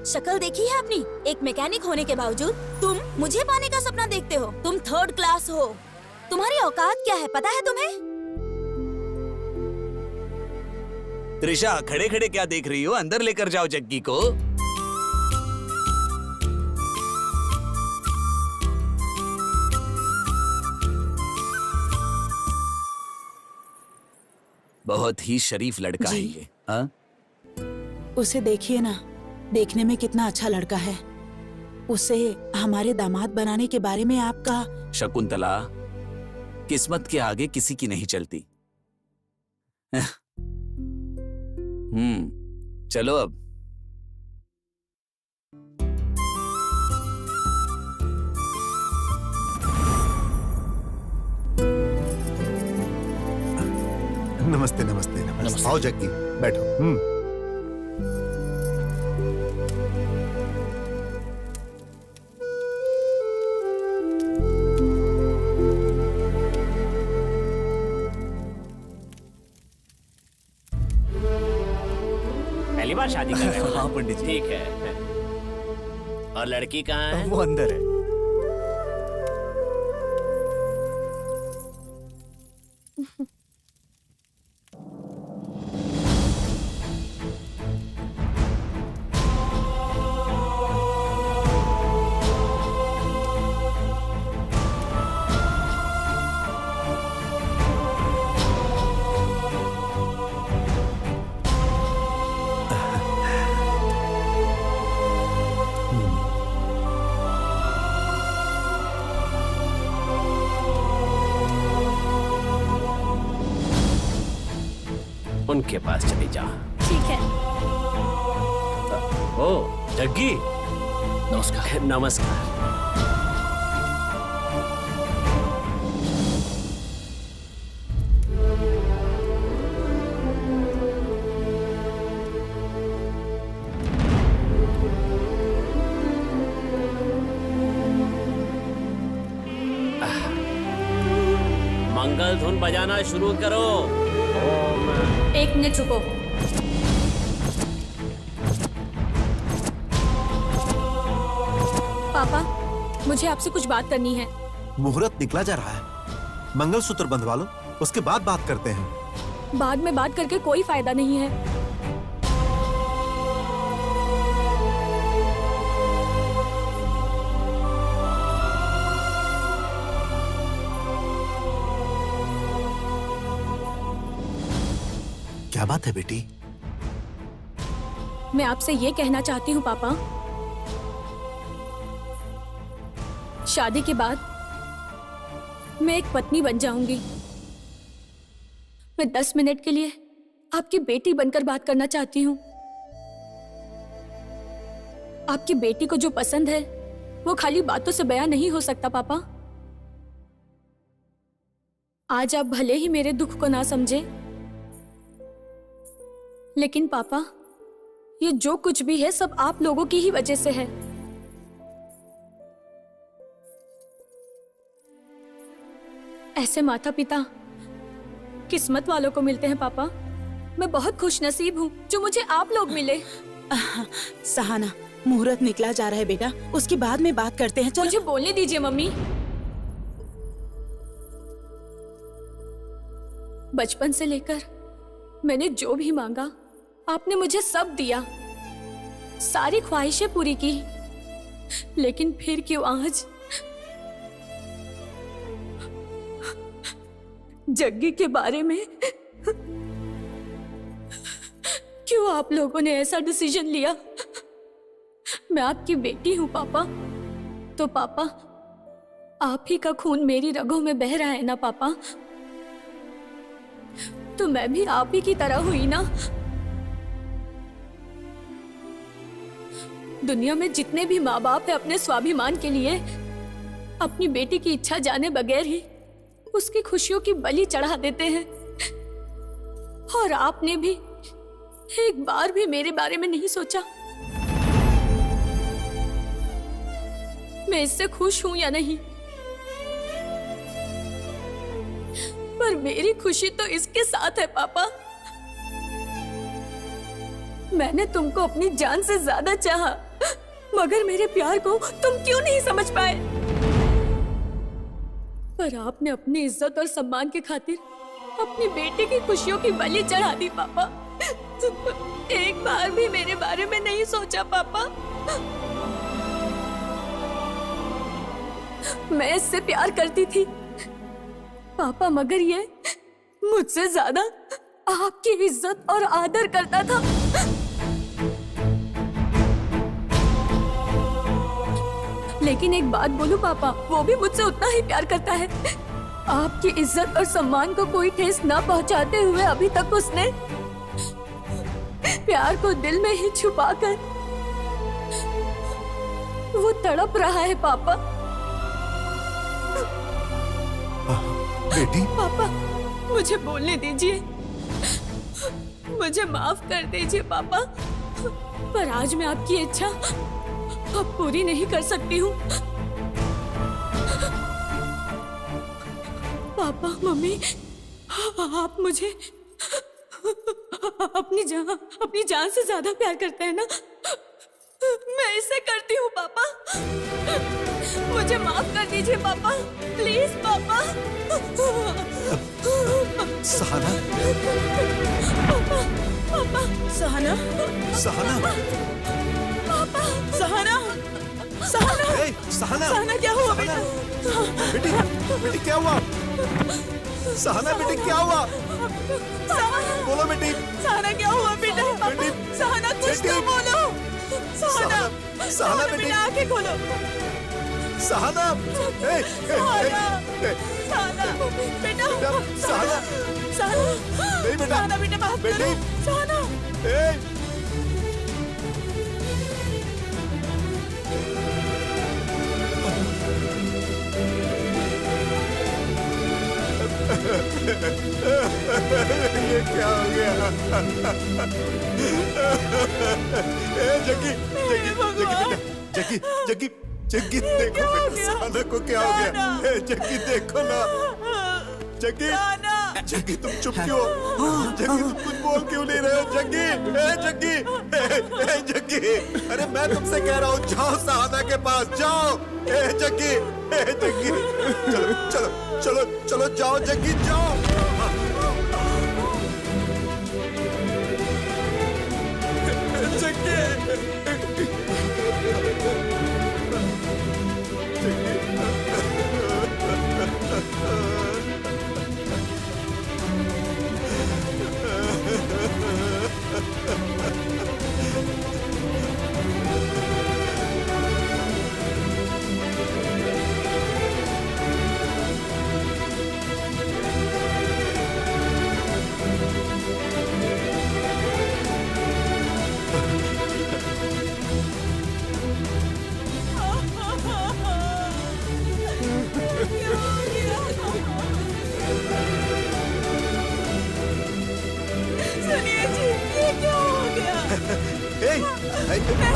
शक्ल देखी है अपनी? एक मैकेनिक होने के बावजूद तुम मुझे पाने का सपना देखते हो। तुम 3rd क्लास हो। तुम्हारी औकात क्या है पता है तुम्हें? त्रिशा, खड़े खड़े क्या देख रही हो? अंदर लेकर जाओ जग्गी को। बहुत ही शरीफ लड़का है ये। हाँ? उसे देखिए ना, देखने में कितना अच्छा लड़का है। उसे हमारे दामाद बनाने के बारे में आपका। शकुंतला, किस्मत के आगे किसी की नहीं चलती। चलो अब। नमस्ते नमस्ते नमस्ते। आओ जग्गी, बैठो। पहली बार शादी कर रहे हो? हाँ पंडित जी। ठीक है। और लड़की कहाँ है? वो अंदर है। उनके पास चली जा। ठीक है। ओ जग्गी, नमस्कार। नमस्कार। मंगल धुन बजाना शुरू करो। एक मिनट रुको। पापा, मुझे आपसे कुछ बात करनी है। मुहूर्त निकला जा रहा है, मंगलसूत्र बंधवा लो, उसके बाद बात करते हैं। बाद में बात करके कोई फायदा नहीं है। क्या बात है बेटी? मैं आपसे ये कहना चाहती हूँ पापा, शादी के बाद मैं एक पत्नी बन जाऊंगी। मैं 10 मिनट के लिए आपकी बेटी बनकर बात करना चाहती हूँ। आपकी बेटी को जो पसंद है वो खाली बातों से बयां नहीं हो सकता पापा। आज आप भले ही मेरे दुख को ना समझे, लेकिन पापा ये जो कुछ भी है सब आप लोगों की ही वजह से है। ऐसे माता पिता किस्मत वालों को मिलते हैं पापा। मैं बहुत खुश नसीब हूँ जो मुझे आप लोग मिले। सहाना, मुहूर्त निकला जा रहा है बेटा, उसके बाद में बात करते हैं। चलो। मुझे बोलने दीजिए मम्मी। बचपन से लेकर मैंने जो भी मांगा आपने मुझे सब दिया, सारी ख्वाहिशें पूरी की, लेकिन फिर क्यों आज जग्गी के बारे में क्यों आप लोगों ने ऐसा डिसीजन लिया? मैं आपकी बेटी हूं पापा, तो पापा आप ही का खून मेरी रगों में बह रहा है ना पापा, तो मैं भी आप ही की तरह हुई ना। दुनिया में जितने भी माँ बाप है अपने स्वाभिमान के लिए अपनी बेटी की इच्छा जाने बगैर ही उसकी खुशियों की बलि चढ़ा देते हैं, और आपने भी एक बार भी मेरे बारे में नहीं सोचा मैं इससे खुश हूं या नहीं। पर मेरी खुशी तो इसके साथ है पापा। मैंने तुमको अपनी जान से ज्यादा चाहा, मगर मेरे प्यार को तुम क्यों नहीं समझ पाए? पर आपने अपनी इज्जत और सम्मान की खातिर अपनी बेटे की खुशियों की बलि चढ़ा दी पापा। एक बार भी मेरे बारे में नहीं सोचा पापा। मैं इससे प्यार करती थी पापा, मगर ये मुझसे ज्यादा आपकी इज्जत और आदर करता था। लेकिन एक बात बोलूं पापा, वो भी मुझसे उतना ही प्यार करता है। आपकी इज्जत और सम्मान को कोई ठेस न पहुंचाते हुए अभी तक उसने प्यार को दिल में ही छुपाकर वो तड़प रहा है पापा। बेटी, पापा मुझे बोलने दीजिए, मुझे माफ कर दीजिए पापा, पर आज मैं आपकी इच्छा अब पूरी नहीं कर सकती हूँ। पापा मम्मी, आप मुझे अपनी जान से ज्यादा प्यार करते हैं ना? मैं इसे करती हूँ पापा, मुझे माफ कर दीजिए पापा, प्लीज पापा। सहाना, पापा, पापा, सहाना, सहाना, पापा, सहाना, सहाना, ए, सहाना, सहाना क्या हुआ बेटा? बेटी, बेटी क्या हुआ? सहाना बेटी क्या हुआ? बोलो बेटी। सहाना क्या हुआ बेटा? बेटी, सहाना कुछ तो बोलो। सहाना, सहाना बेटी, बेटा आंखें खोलो। सहाना, ए, सहाना, सहाना, बेटा, सहाना, सहाना, नहीं बेटा, सहाना बेटा बात बेटी, करो। सहाना, ए, ये क्या हो गया? ए, जग्गी, जग्गी, जग्गी, जग्गी, जग्गी, देखो बेटा, सहाना को क्या हो गया? ए, जग्गी देखो ना, जग्गी, जग्गी तुम चुप क्यों? जग्गी तुम कुछ बोल क्यों नहीं रहे हो? जग्गी, ए जग्गी, ए जग्गी, अरे मैं तुमसे कह रहा हूँ जाओ सहाना के पास जाओ। ए जग्गी, ए जग्गी, चलो चलो चलो चलो जाओ जग्गी जाओ।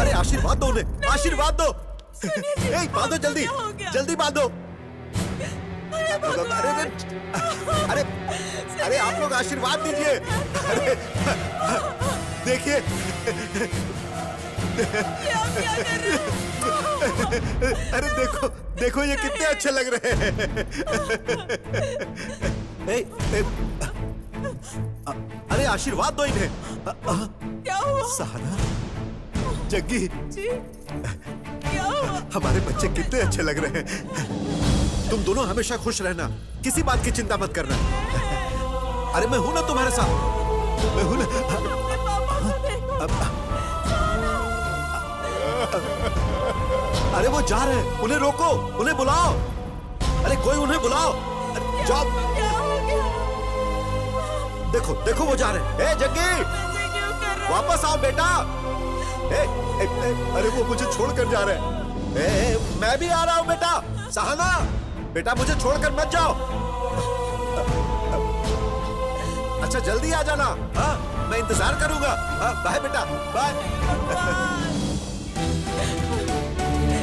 अरे आशीर्वाद दो उन्हें, आशीर्वाद दो। बांधो जल्दी, जल्दी बांधो। अरे अरे अरे आप लोग आशीर्वाद दीजिए। अरे देखिए, अरे देखो देखो ये कितने अच्छे लग रहे हैं। अरे आशीर्वाद दो इन्हें। क्या हुआ? सहाना, जग्गी, क्या हुआ? हमारे बच्चे कितने अच्छे लग रहे हैं। तुम दोनों हमेशा खुश रहना, किसी बात की चिंता मत करना। अरे मैं हूं ना तुम्हारे साथ, मैं हूं ना। अरे वो जा रहे हैं, उन्हें रोको, उन्हें बुलाओ। अरे कोई उन्हें बुलाओ, जाओ। देखो देखो वो जा रहे हैं। ए जग्गी, वापस आओ बेटा। अरे वो मुझे छोड़कर जा रहे हैं। मैं भी आ रहा हूँ बेटा। सहाना बेटा, मुझे छोड़कर मत जाओ। अच्छा जल्दी आ जाना। हाँ मैं इंतजार करूंगा। हाँ बाय बेटा, बाय।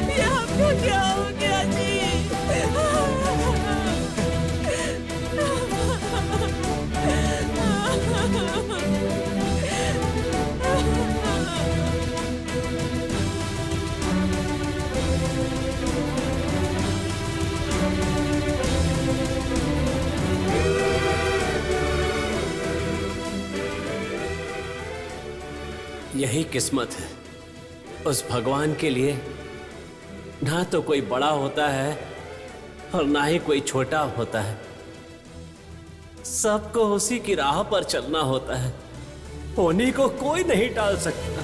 ये हमको क्या हो गया जी? यही किस्मत है। उस भगवान के लिए ना तो कोई बड़ा होता है और ना ही कोई छोटा होता है। सबको उसी की राह पर चलना होता है। उन्हीं को कोई नहीं टाल सकता।